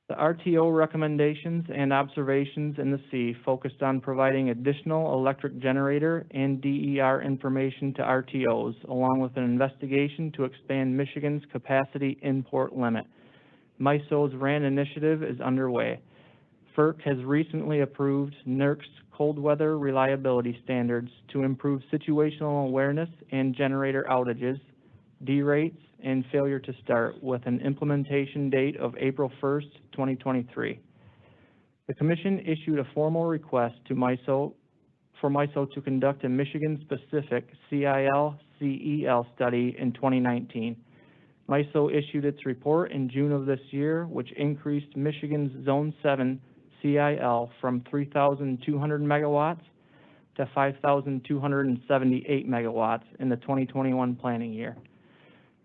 The RTO recommendations and observations in the C focused on providing additional electric generator and DER information to RTOs, along with an investigation to expand Michigan's capacity import limit. MISO's RAN initiative is underway. FERC has recently approved NERC's cold weather reliability standards to improve situational awareness and generator outages, derates, and failure to start with an implementation date of April 1st, 2023. The Commission issued a formal request to MISO to conduct a Michigan-specific CIL-CEL study in 2019. MISO issued its report in June of this year, which increased Michigan's Zone 7 CIL from 3,200 megawatts to 5,278 megawatts in the 2021 planning year.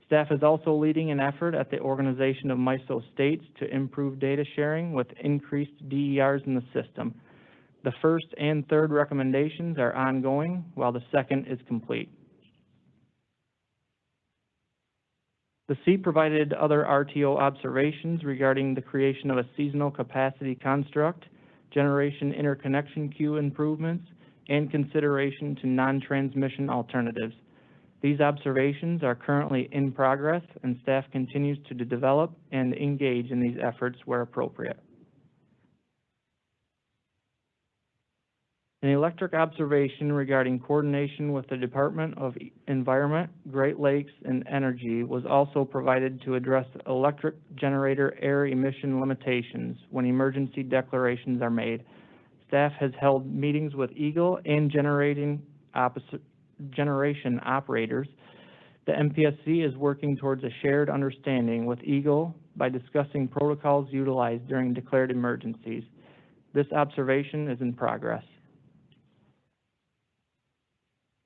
Staff is also leading an effort at the organization of MISO states to improve data sharing with increased DERs in the system. The first and third recommendations are ongoing, while the second is complete. The C provided other RTO observations regarding the creation of a seasonal capacity construct, generation interconnection queue improvements, and consideration to non-transmission alternatives. These observations are currently in progress, and staff continues to develop and engage in these efforts where appropriate. An electric observation regarding coordination with the Department of Environment, Great Lakes, and Energy was also provided to address electric generator air emission limitations when emergency declarations are made. Staff has held meetings with Eagle and generation operators. The MPSC is working towards a shared understanding with Eagle by discussing protocols utilized during declared emergencies. This observation is in progress.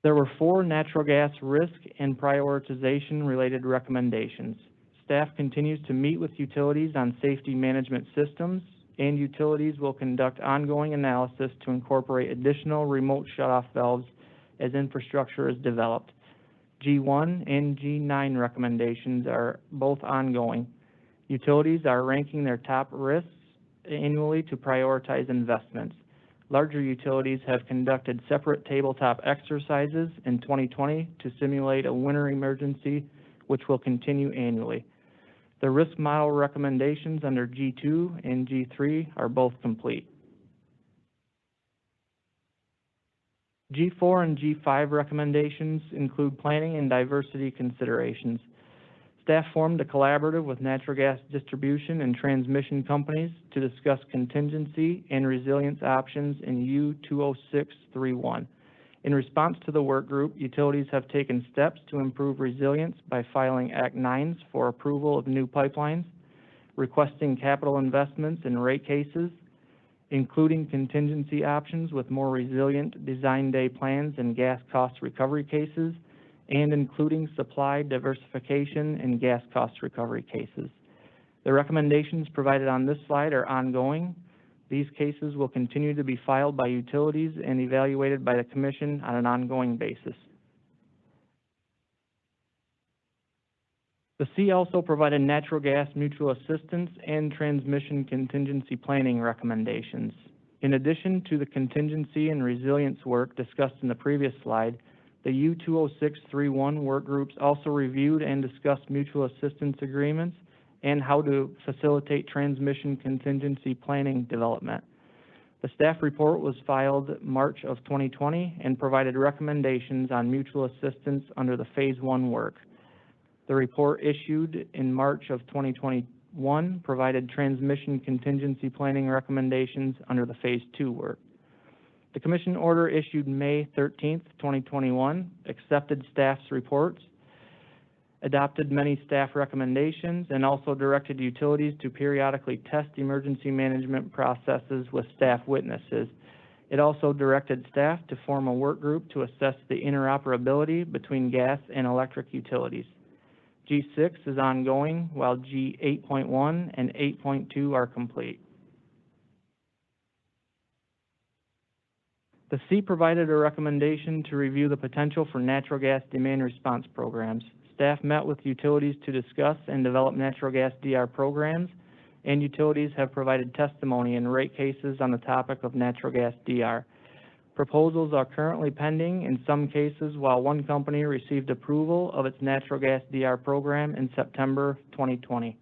There were 4 natural gas risk and prioritization related recommendations. Staff continues to meet with utilities on safety management systems, and utilities will conduct ongoing analysis to incorporate additional remote shutoff valves as infrastructure is developed. G1 and G9 recommendations are both ongoing. Utilities are ranking their top risks annually to prioritize investments. Larger utilities have conducted separate tabletop exercises in 2020 to simulate a winter emergency, which will continue annually. The risk model recommendations under G2 and G3 are both complete. G4 and G5 recommendations include planning and diversity considerations. Staff formed a collaborative with natural gas distribution and transmission companies to discuss contingency and resilience options in U20631. In response to the work group, utilities have taken steps to improve resilience by filing Act 9s for approval of new pipelines, requesting capital investments in rate cases, including contingency options with more resilient design day plans and gas cost recovery cases, and including supply diversification and gas cost recovery cases. The recommendations provided on this slide are ongoing. These cases will continue to be filed by utilities and evaluated by the Commission on an ongoing basis. The C also provided natural gas mutual assistance and transmission contingency planning recommendations. In addition to the contingency and resilience work discussed in the previous slide, the U20631 work groups also reviewed and discussed mutual assistance agreements and how to facilitate transmission contingency planning development. The staff report was filed March of 2020 and provided recommendations on mutual assistance under the Phase 1 work. The report issued in March of 2021 provided transmission contingency planning recommendations under the Phase 2 work. The Commission order issued May 13th, 2021, accepted staff's reports, adopted many staff recommendations, and also directed utilities to periodically test emergency management processes with staff witnesses. It also directed staff to form a work group to assess the interoperability between gas and electric utilities. G6 is ongoing, while G8.1 and 8.2 are complete. The C provided a recommendation to review the potential for natural gas demand response programs. Staff met with utilities to discuss and develop natural gas DR programs, and utilities have provided testimony in rate cases on the topic of natural gas DR. Proposals are currently pending in some cases, while one company received approval of its natural gas DR program in September 2020.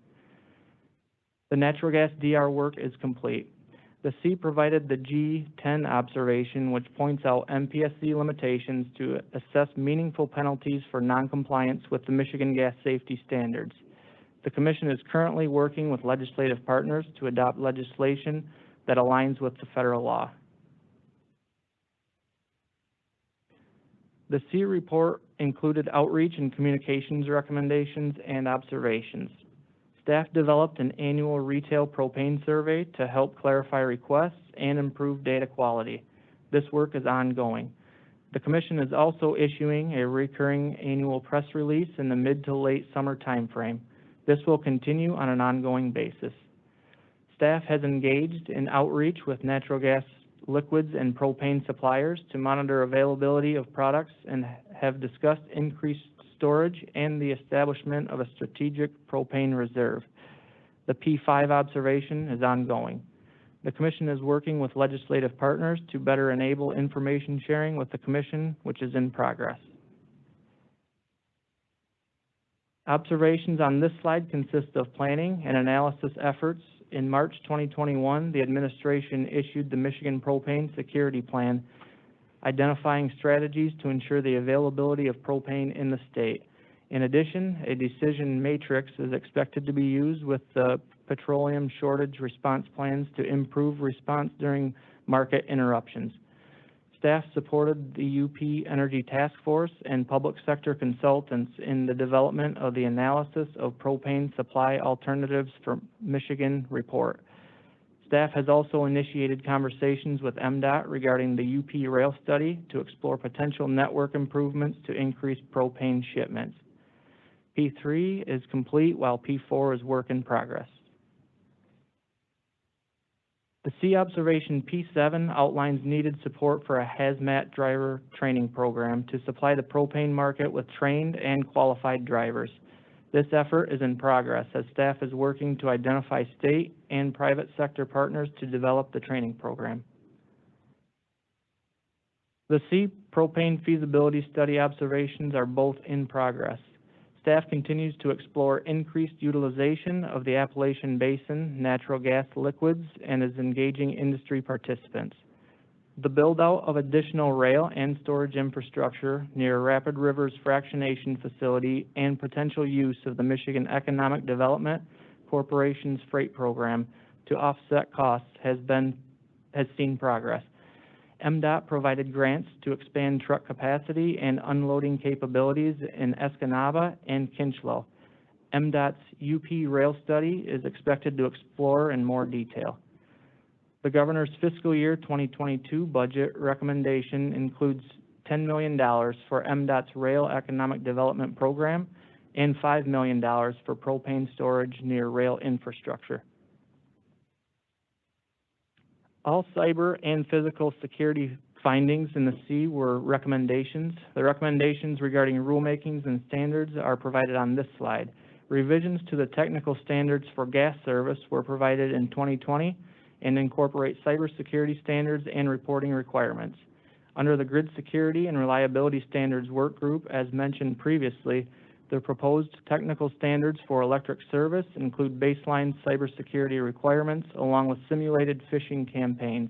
The natural gas DR work is complete. The C provided the G10 observation, which points out MPSC limitations to assess meaningful penalties for noncompliance with the Michigan Gas Safety Standards. The Commission is currently working with legislative partners to adopt legislation that aligns with the federal law. The C report included outreach and communications recommendations and observations. Staff developed an annual retail propane survey to help clarify requests and improve data quality. This work is ongoing. The Commission is also issuing a recurring annual press release in the mid to late summer timeframe. This will continue on an ongoing basis. Staff has engaged in outreach with natural gas liquids and propane suppliers to monitor availability of products and have discussed increased storage and the establishment of a strategic propane reserve. The P5 observation is ongoing. The Commission is working with legislative partners to better enable information sharing with the Commission, which is in progress. Observations on this slide consist of planning and analysis efforts. In March 2021, the administration issued the Michigan Propane Security Plan, identifying strategies to ensure the availability of propane in the state. In addition, a decision matrix is expected to be used with the petroleum shortage response plans to improve response during market interruptions. Staff supported the UP Energy Task Force and public sector consultants in the development of the Analysis of Propane Supply Alternatives for Michigan report. Staff has also initiated conversations with MDOT regarding the UP rail study to explore potential network improvements to increase propane shipments. P3 is complete while P4 is work in progress. The C observation P7 outlines needed support for a hazmat driver training program to supply the propane market with trained and qualified drivers. This effort is in progress as staff is working to identify state and private sector partners to develop the training program. The C propane feasibility study observations are both in progress. Staff continues to explore increased utilization of the Appalachian Basin natural gas liquids and is engaging industry participants. The build-out of additional rail and storage infrastructure near Rapid River's fractionation facility and potential use of the Michigan Economic Development Corporation's freight program to offset costs has seen progress. MDOT provided grants to expand truck capacity and unloading capabilities in Escanaba and Kinchlow. MDOT's UP rail study is expected to explore in more detail. The Governor's fiscal year 2022 budget recommendation includes $10 million for MDOT's Rail Economic Development Program and $5 million for propane storage near rail infrastructure. All cyber and physical security findings in the C were recommendations. The recommendations regarding rulemakings and standards are provided on this slide. Revisions to the technical standards for gas service were provided in 2020 and incorporate cybersecurity standards and reporting requirements. Under the Grid Security and Reliability Standards Work Group, as mentioned previously, the proposed technical standards for electric service include baseline cybersecurity requirements along with simulated phishing campaigns.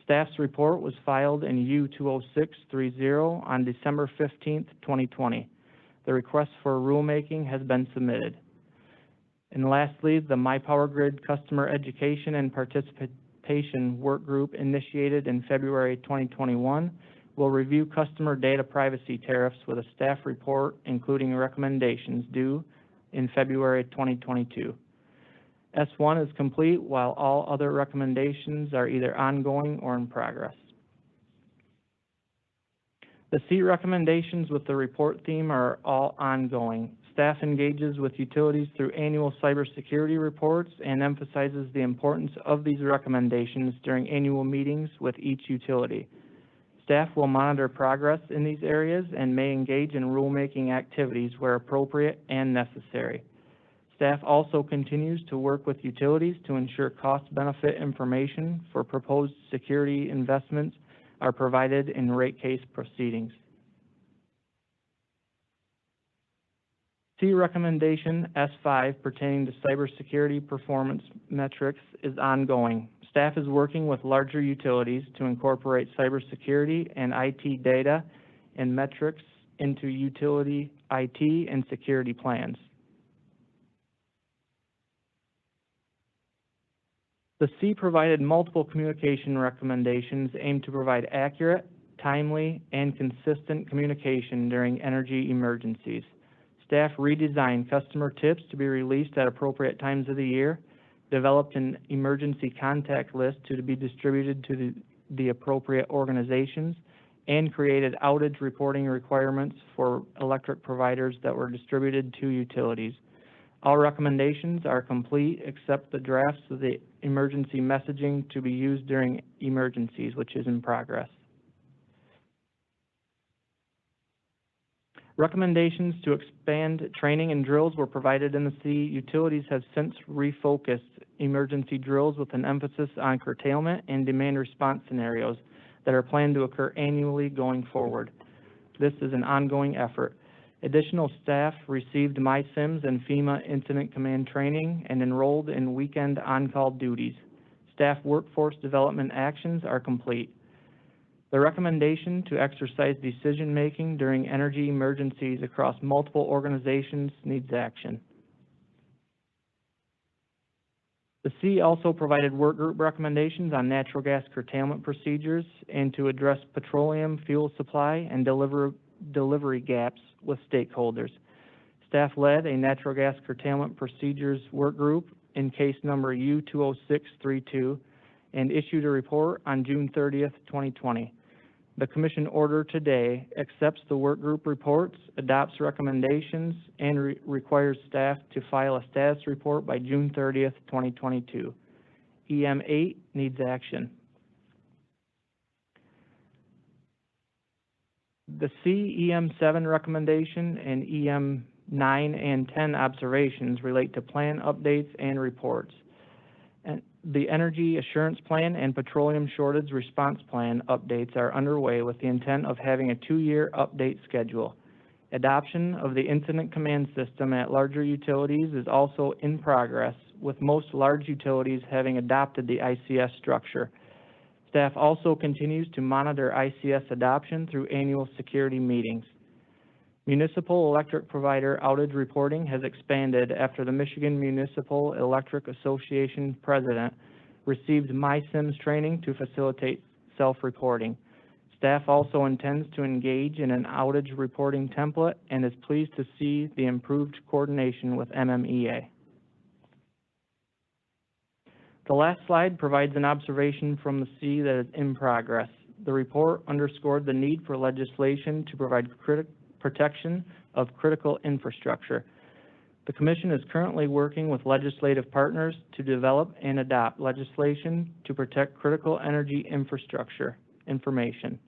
Staff's report was filed in U-20630 on December 15, 2020. The request for rulemaking has been submitted. And lastly, the MyPowerGrid Customer Education and Participation Work Group initiated in February 2021 will review customer data privacy tariffs with a staff report including recommendations due in February 2022. S1 is complete while all other recommendations are either ongoing or in progress. The C recommendations with the report theme are all ongoing. Staff engages with utilities through annual cybersecurity reports and emphasizes the importance of these recommendations during annual meetings with each utility. Staff will monitor progress in these areas and may engage in rulemaking activities where appropriate and necessary. Staff also continues to work with utilities to ensure cost-benefit information for proposed security investments are provided in rate case proceedings. C recommendation S5 pertaining to cybersecurity performance metrics is ongoing. Staff is working with larger utilities to incorporate cybersecurity and IT data and metrics into utility IT and security plans. The C provided multiple communication recommendations aimed to provide accurate, timely, and consistent communication during energy emergencies. Staff redesigned customer tips to be released at appropriate times of the year, developed an emergency contact list to be distributed to the appropriate organizations, and created outage reporting requirements for electric providers that were distributed to utilities. All recommendations are complete except the drafts of the emergency messaging to be used during emergencies, which is in progress. Recommendations to expand training and drills were provided in the C. Utilities have since refocused emergency drills with an emphasis on curtailment and demand response scenarios that are planned to occur annually going forward. This is an ongoing effort. Additional staff received MySIMS and FEMA Incident Command training and enrolled in weekend on-call duties. Staff workforce development actions are complete. The recommendation to exercise decision-making during energy emergencies across multiple organizations needs action. The C also provided work group recommendations on natural gas curtailment procedures and to address petroleum fuel supply and delivery gaps with stakeholders. Staff led a natural gas curtailment procedures work group in case number U20632 and issued a report on June 30th, 2020. The Commission order today accepts the work group reports, adopts recommendations, and requires staff to file a status report by June 30th, 2022. EM8 needs action. The C, EM7 recommendation and EM9 and 10 observations relate to plan updates and reports. And the Energy Assurance Plan and Petroleum Shortage Response Plan updates are underway with the intent of having a 2-year update schedule. Adoption of the Incident Command System at larger utilities is also in progress, with most large utilities having adopted the ICS structure. Staff also continues to monitor ICS adoption through annual security meetings. Municipal electric provider outage reporting has expanded after the Michigan Municipal Electric Association president received MySIMS training to facilitate self-reporting. Staff also intends to engage in an outage reporting template and is pleased to see the improved coordination with MMEA. The last slide provides an observation from the C that is in progress. The report underscored the need for legislation to provide protection of critical infrastructure. The Commission is currently working with legislative partners to develop and adopt legislation to protect critical energy infrastructure information.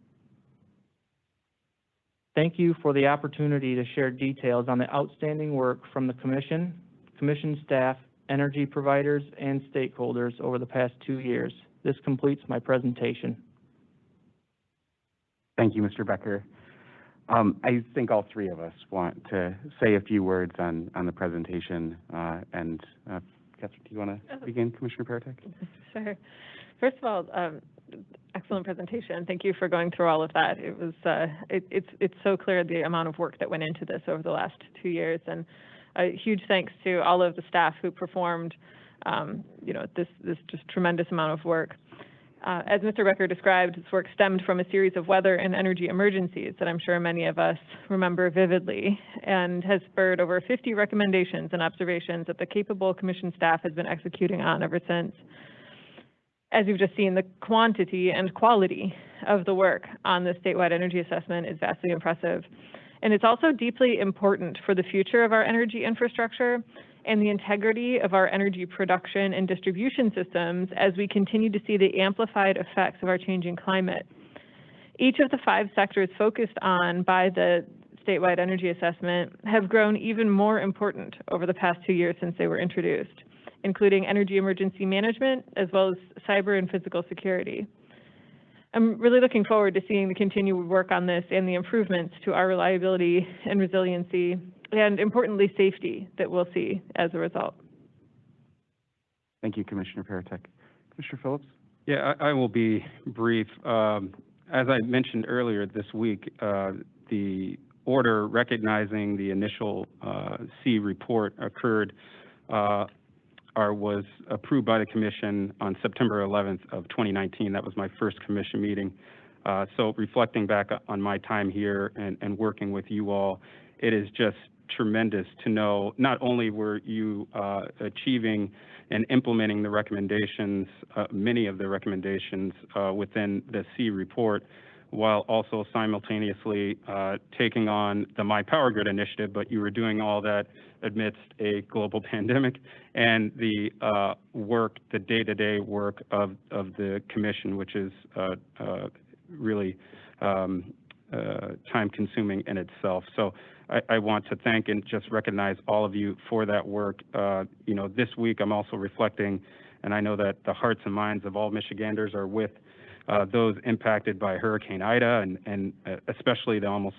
Thank you for the opportunity to share details on the outstanding work from the Commission staff, energy providers, and stakeholders over the past 2 years. This completes my presentation. Thank you, Mr. Becker. I think all three of us want to say a few words on the presentation. Catherine, do you want to begin, Commissioner Paratek? Sure. First of all, excellent presentation. Thank you for going through all of that. It was it's so clear the amount of work that went into this over the last 2 years, and a huge thanks to all of the staff who performed this just tremendous amount of work. As Mr. Becker described, this work stemmed from a series of weather and energy emergencies that I'm sure many of us remember vividly, and has spurred over 50 recommendations and observations that the capable Commission staff has been executing on ever since. As you've just seen, the quantity and quality of the work on the statewide energy assessment is vastly impressive. And it's also deeply important for the future of our energy infrastructure and the integrity of our energy production and distribution systems as we continue to see the amplified effects of our changing climate. Each of the 5 sectors focused on by the statewide energy assessment have grown even more important over the past 2 years since they were introduced, including energy emergency management, as well as cyber and physical security. I'm really looking forward to seeing the continued work on this and the improvements to our reliability and resiliency, and importantly, safety that we'll see as a result. Thank you, Commissioner Paratek. Commissioner Phillips? Yeah, I will be brief. As I mentioned earlier this week, the order recognizing the initial C report occurred was approved by the Commission on September 11th of 2019. That was my first Commission meeting. So reflecting back on my time here and working with you all, it is just tremendous to know not only were you achieving and implementing the recommendations, many of the recommendations within the C report, while also simultaneously taking on the My Power Grid initiative, but you were doing all that amidst a global pandemic and the work, the day-to-day work of the Commission, which is really time-consuming in itself. So I want to thank and just recognize all of you for that work. This week I'm also reflecting, and I know that the hearts and minds of all Michiganders are with those impacted by Hurricane Ida, and especially the almost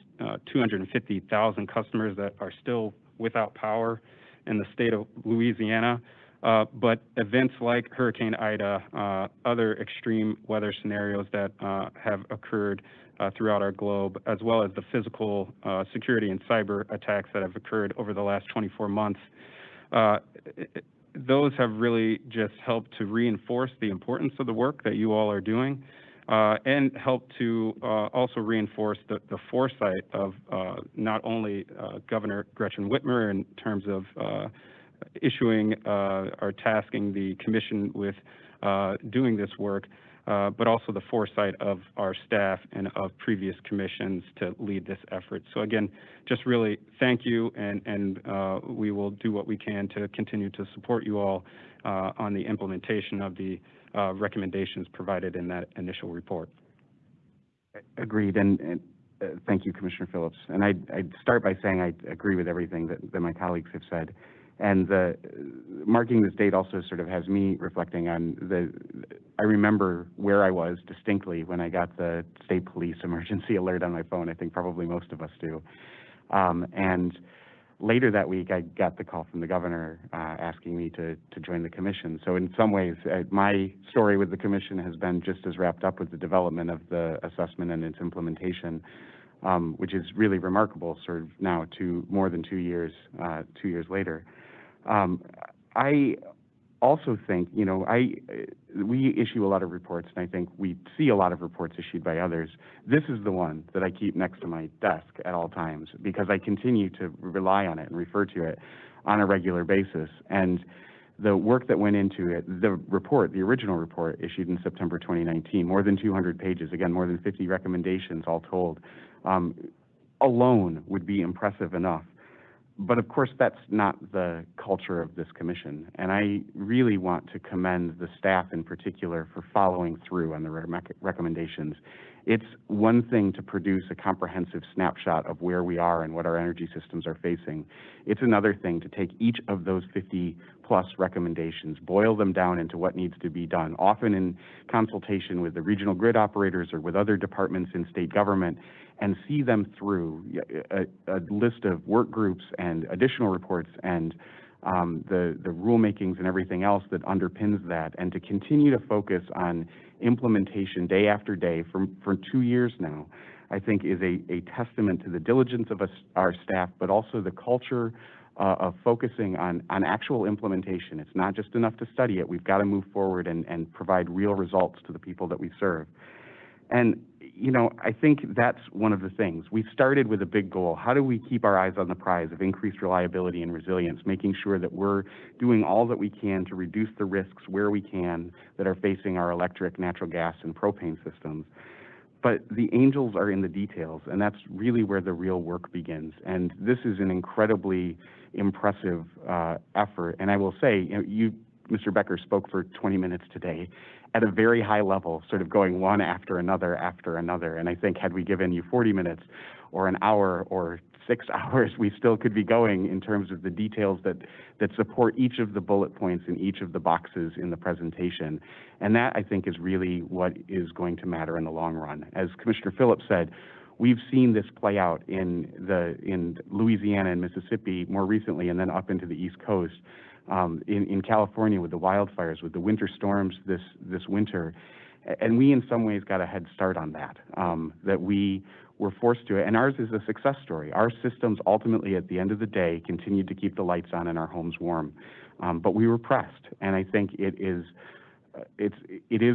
250,000 customers that are still without power in the state of Louisiana. But events like Hurricane Ida, other extreme weather scenarios that have occurred throughout our globe, as well as the physical security and cyber attacks that have occurred over the last 24 months, those have really just helped to reinforce the importance of the work that you all are doing, and help to also reinforce the foresight of not only Governor Gretchen Whitmer in terms of issuing or tasking the commission with doing this work, but also the foresight of our staff and of previous commissions to lead this effort. So again, just really thank you, and we will do what we can to continue to support you all on the implementation of the recommendations provided in that initial report. Agreed, and thank you, Commissioner Phillips. And I'd start by saying I agree with everything that my colleagues have said. And marking this date also sort of has me reflecting on I remember where I was distinctly when I got the state police emergency alert on my phone. I think probably most of us do. And later that week, I got the call from the governor asking me to join the commission. So in some ways, my story with the commission has been just as wrapped up with the development of the assessment and its implementation, which is really remarkable, sort of now more than 2 years later. I also think, we issue a lot of reports, and I think we see a lot of reports issued by others. This is the one that I keep next to my desk at all times because I continue to rely on it and refer to it on a regular basis. And the work that went into it, the original report issued in September 2019, more than 200 pages, again, more than 50 recommendations all told, alone would be impressive enough. But of course, that's not the culture of this commission. And I really want to commend the staff in particular for following through on the recommendations. It's one thing to produce a comprehensive snapshot of where we are and what our energy systems are facing. It's another thing to take each of those 50+ recommendations, boil them down into what needs to be done, often in consultation with the regional grid operators or with other departments in state government, and see them through a list of work groups and additional reports and the rulemakings and everything else that underpins that, and to continue to focus on implementation day after day for 2 years now, I think is a testament to the diligence of our staff, but also the culture of focusing on actual implementation. It's not just enough to study it. We've got to move forward and provide real results to the people that we serve. And I think that's one of the things. We started with a big goal. How do we keep our eyes on the prize of increased reliability and resilience, making sure that we're doing all that we can to reduce the risks where we can that are facing our electric, natural gas, and propane systems? But the angels are in the details, and that's really where the real work begins. And this is an incredibly impressive effort. And I will say, you, Mr. Becker, spoke for 20 minutes today at a very high level, sort of going one after another. And I think had we given you 40 minutes or an hour or 6 hours, we still could be going in terms of the details that support each of the bullet points in each of the boxes in the presentation. And that, I think, is really what is going to matter in the long run. As Commissioner Phillips said, we've seen this play out in Louisiana and Mississippi more recently, and then up into the East Coast. In California with the wildfires, with the winter storms this winter. And we in some ways got a head start on that we were forced to it. And ours is a success story. Our systems ultimately at the end of the day continued to keep the lights on and our homes warm. But we were pressed. And I think it is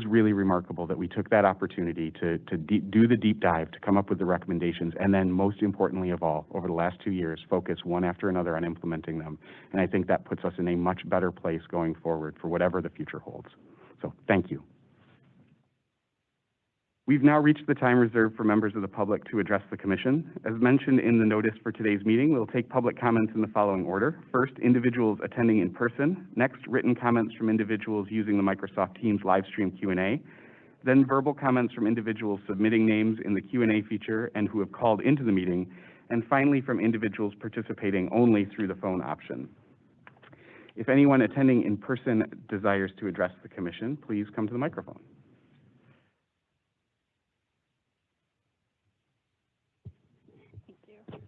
really remarkable that we took that opportunity to do the deep dive, to come up with the recommendations, and then most importantly of all, over the last 2 years, focus one after another on implementing them. And I think that puts us in a much better place going forward for whatever the future holds. So thank you. We've now reached the time reserved for members of the public to address the Commission. As mentioned in the notice for today's meeting, we'll take public comments in the following order. First, individuals attending in person. Next, written comments from individuals using the Microsoft Teams live stream Q&A. then verbal comments from individuals submitting names in the Q&A feature and who have called into the meeting, and finally from individuals participating only through the phone option. If anyone attending in person desires to address the commission, please come to the microphone. Thank you.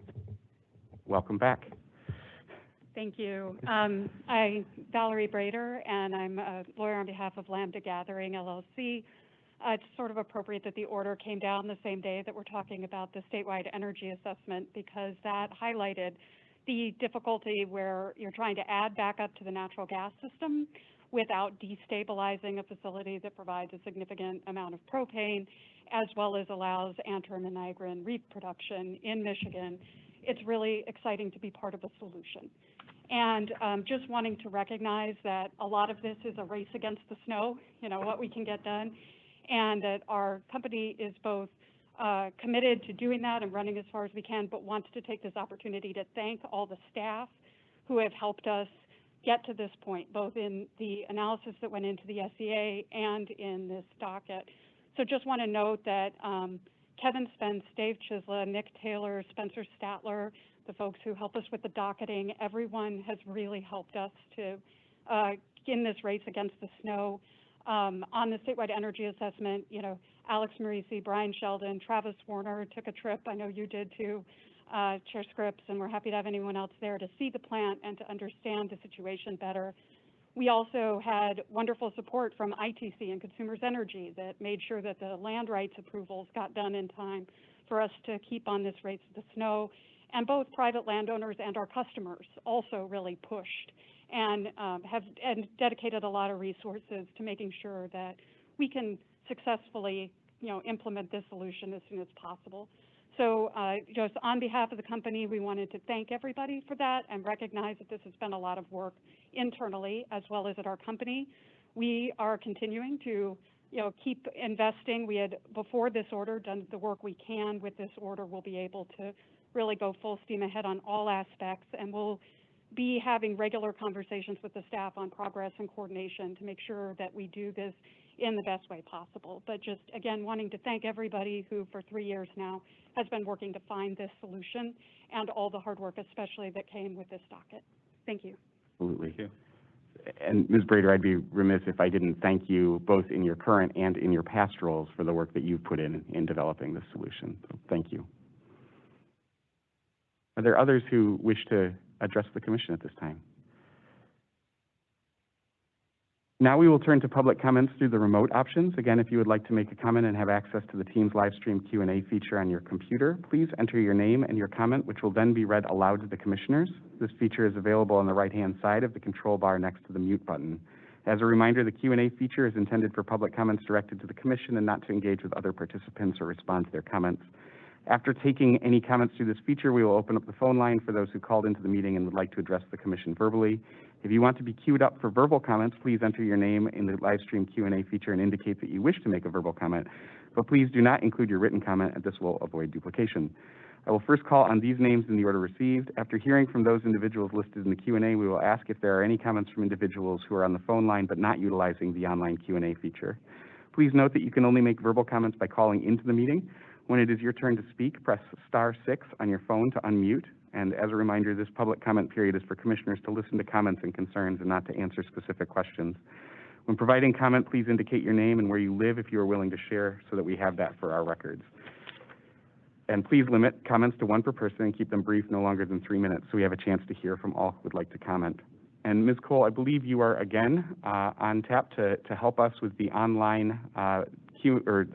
Welcome back. Thank you. I'm Valerie Brader, and I'm a lawyer on behalf of Lambda Gathering, LLC. It's sort of appropriate that the order came down the same day that we're talking about the statewide energy assessment, because that highlighted the difficulty where you're trying to add backup to the natural gas system without destabilizing a facility that provides a significant amount of propane, as well as allows Antrim and Niagaran reef production in Michigan. It's really exciting to be part of a solution. And just wanting to recognize that a lot of this is a race against the snow, what we can get done, and that our company is both committed to doing that and running as far as we can, but wants to take this opportunity to thank all the staff who have helped us get to this point, both in the analysis that went into the SEA and in this docket. So just want to note that Kevin Spence, Dave Chisla, Nick Taylor, Spencer Statler, the folks who help us with the docketing, everyone has really helped us to, in this race against the snow. On the statewide energy assessment, Alex Marisi, Brian Sheldon, Travis Warner took a trip. I know you did too, Chair Scripps, and we're happy to have anyone else there to see the plant and to understand the situation better. We also had wonderful support from ITC and Consumers Energy that made sure that the land rights approvals got done in time for us to keep on this race to the snow. And both private landowners and our customers also really pushed and have dedicated a lot of resources to making sure that we can successfully, implement this solution as soon as possible. So just on behalf of the company, we wanted to thank everybody for that and recognize that this has been a lot of work internally as well as at our company. We are continuing to, keep investing. We had, before this order, done the work we can. With this order, we'll be able to really go full steam ahead on all aspects, and we'll be having regular conversations with the staff on progress and coordination to make sure that we do this in the best way possible. But just, again, wanting to thank everybody who for 3 years now has been working to find this solution and all the hard work, especially that came with this docket. Thank you. Absolutely. Thank you. And Ms. Brader, I'd be remiss if I didn't thank you both in your current and in your past roles for the work that you've put in developing this solution. So thank you. Are there others who wish to address the commission at this time? Now we will turn to public comments through the remote options. Again, if you would like to make a comment and have access to the Teams live stream Q&A feature on your computer, please enter your name and your comment, which will then be read aloud to the commissioners. This feature is available on the right-hand side of the control bar next to the mute button. As a reminder, the Q&A feature is intended for public comments directed to the commission and not to engage with other participants or respond to their comments. After taking any comments through this feature, we will open up the phone line for those who called into the meeting and would like to address the commission verbally. If you want to be queued up for verbal comments, please enter your name in the live stream Q&A feature and indicate that you wish to make a verbal comment, but please do not include your written comment, and this will avoid duplication. I will first call on these names in the order received. After hearing from those individuals listed in the Q&A, we will ask if there are any comments from individuals who are on the phone line but not utilizing the online Q&A feature. Please note that you can only make verbal comments by calling into the meeting. When it is your turn to speak, press *6 on your phone to unmute. And as a reminder, this public comment period is for commissioners to listen to comments and concerns and not to answer specific questions. When providing comment, please indicate your name and where you live if you are willing to share so that we have that for our records. And please limit comments to one per person and keep them brief, no longer than 3 minutes, so we have a chance to hear from all who would like to comment. And Ms. Cole, I believe you are again on tap to help us with the online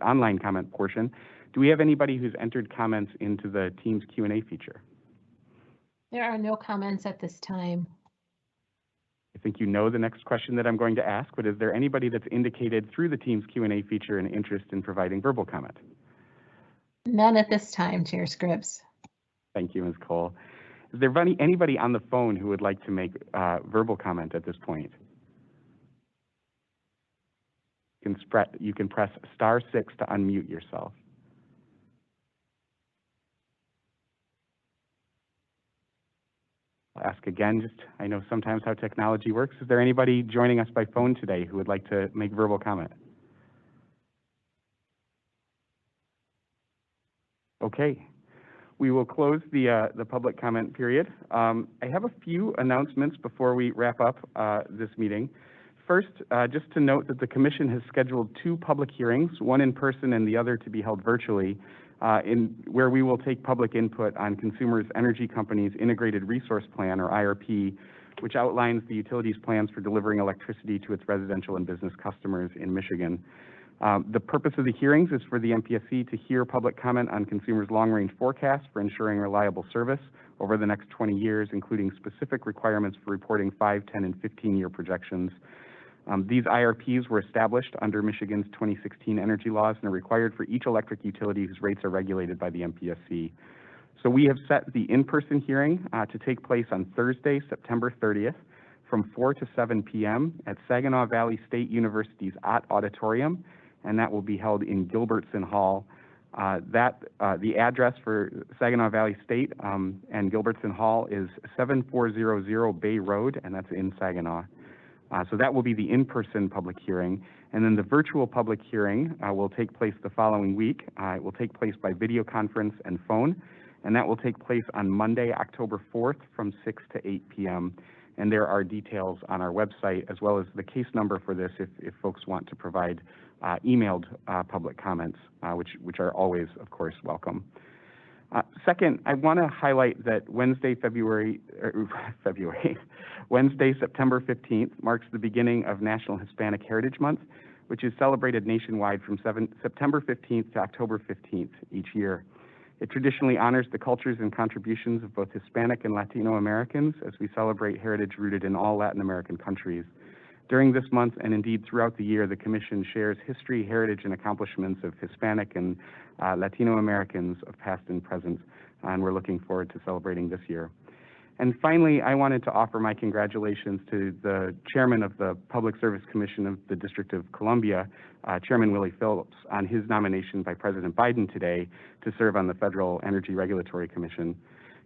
online comment portion. Do we have anybody who's entered comments into the Teams Q&A feature? There are no comments at this time. I think you know the next question that I'm going to ask, but is there anybody that's indicated through the Teams Q&A feature an interest in providing verbal comment? None at this time, Chair Scripps. Thank you, Ms. Cole. Is there anybody on the phone who would like to make verbal comment at this point? You can press *6 to unmute yourself. I'll ask again, I know sometimes how technology works. Is there anybody joining us by phone today who would like to make verbal comment? Okay. We will close the public comment period. I have a few announcements before we wrap up this meeting. First, just to note that the Commission has scheduled 2 public hearings, one in person and the other to be held virtually, where we will take public input on Consumers Energy Company's Integrated Resource Plan, or IRP, which outlines the utility's plans for delivering electricity to its residential and business customers in Michigan. The purpose of the hearings is for the MPSC to hear public comment on Consumers' long-range forecast for ensuring reliable service over the next 20 years, including specific requirements for reporting 5, 10, and 15-year projections. These IRPs were established under Michigan's 2016 energy laws and are required for each electric utility whose rates are regulated by the MPSC. So we have set the in-person hearing to take place on Thursday, September 30th from 4 to 7 p.m. at Saginaw Valley State University's Ott Auditorium, and that will be held in Gilbertson Hall. The address for Saginaw Valley State and Gilbertson Hall is 7400 Bay Road, and that's in Saginaw. So that will be the in-person public hearing. And then the virtual public hearing will take place the following week. It will take place by video conference and phone, and that will take place on Monday, October 4th from 6 to 8 p.m. And there are details on our website, as well as the case number for this if folks want to provide emailed public comments, which are always, of course, welcome. Second, I want to highlight that Wednesday, September 15th marks the beginning of National Hispanic Heritage Month, which is celebrated nationwide from September 15th to October 15th each year. It traditionally honors the cultures and contributions of both Hispanic and Latino Americans as we celebrate heritage rooted in all Latin American countries. During this month, and indeed throughout the year, the Commission shares history, heritage, and accomplishments of Hispanic and Latino Americans of past and present, and we're looking forward to celebrating this year. And finally, I wanted to offer my congratulations to the Chairman of the Public Service Commission of the District of Columbia, Chairman Willie Phillips, on his nomination by President Biden today to serve on the Federal Energy Regulatory Commission.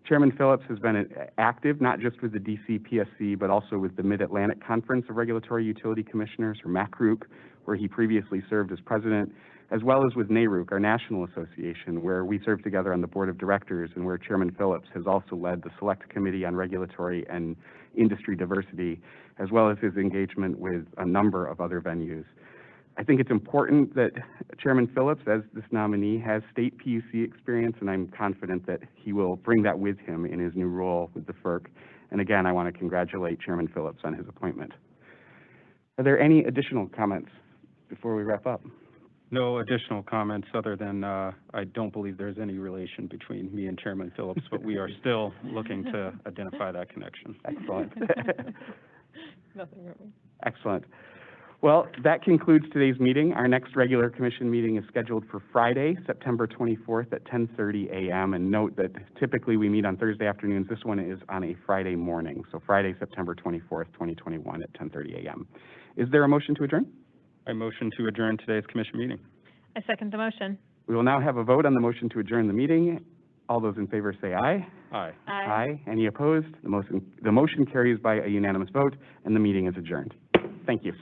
Chairman Phillips has been active not just with the DC PSC, but also with the Mid-Atlantic Conference of Regulatory Utility Commissioners, or MACRUC, where he previously served as president, as well as with NARUC, our national association, where we serve together on the board of directors and where Chairman Phillips has also led the Select Committee on Regulatory and Industry Diversity, as well as his engagement with a number of other venues. I think it's important that Chairman Phillips, as this nominee, has state PUC experience, and I'm confident that he will bring that with him in his new role with the FERC. And again, I want to congratulate Chairman Phillips on his appointment. Are there any additional comments before we wrap up? No additional comments other than I don't believe there's any relation between me and Chairman Phillips, but we are still looking to identify that connection. Excellent. Nothing wrong. Excellent. Well, that concludes today's meeting. Our next regular commission meeting is scheduled for Friday, September 24th at 10:30 a.m. And note that typically we meet on Thursday afternoons. This one is on a Friday morning. So Friday, September 24th, 2021 at 10:30 a.m. Is there a motion to adjourn? I motion to adjourn today's commission meeting. I second the motion. We will now have a vote on the motion to adjourn the meeting. All those in favor say aye. Aye. Aye. Any opposed? The motion carries by a unanimous vote, and the meeting is adjourned. Thank you.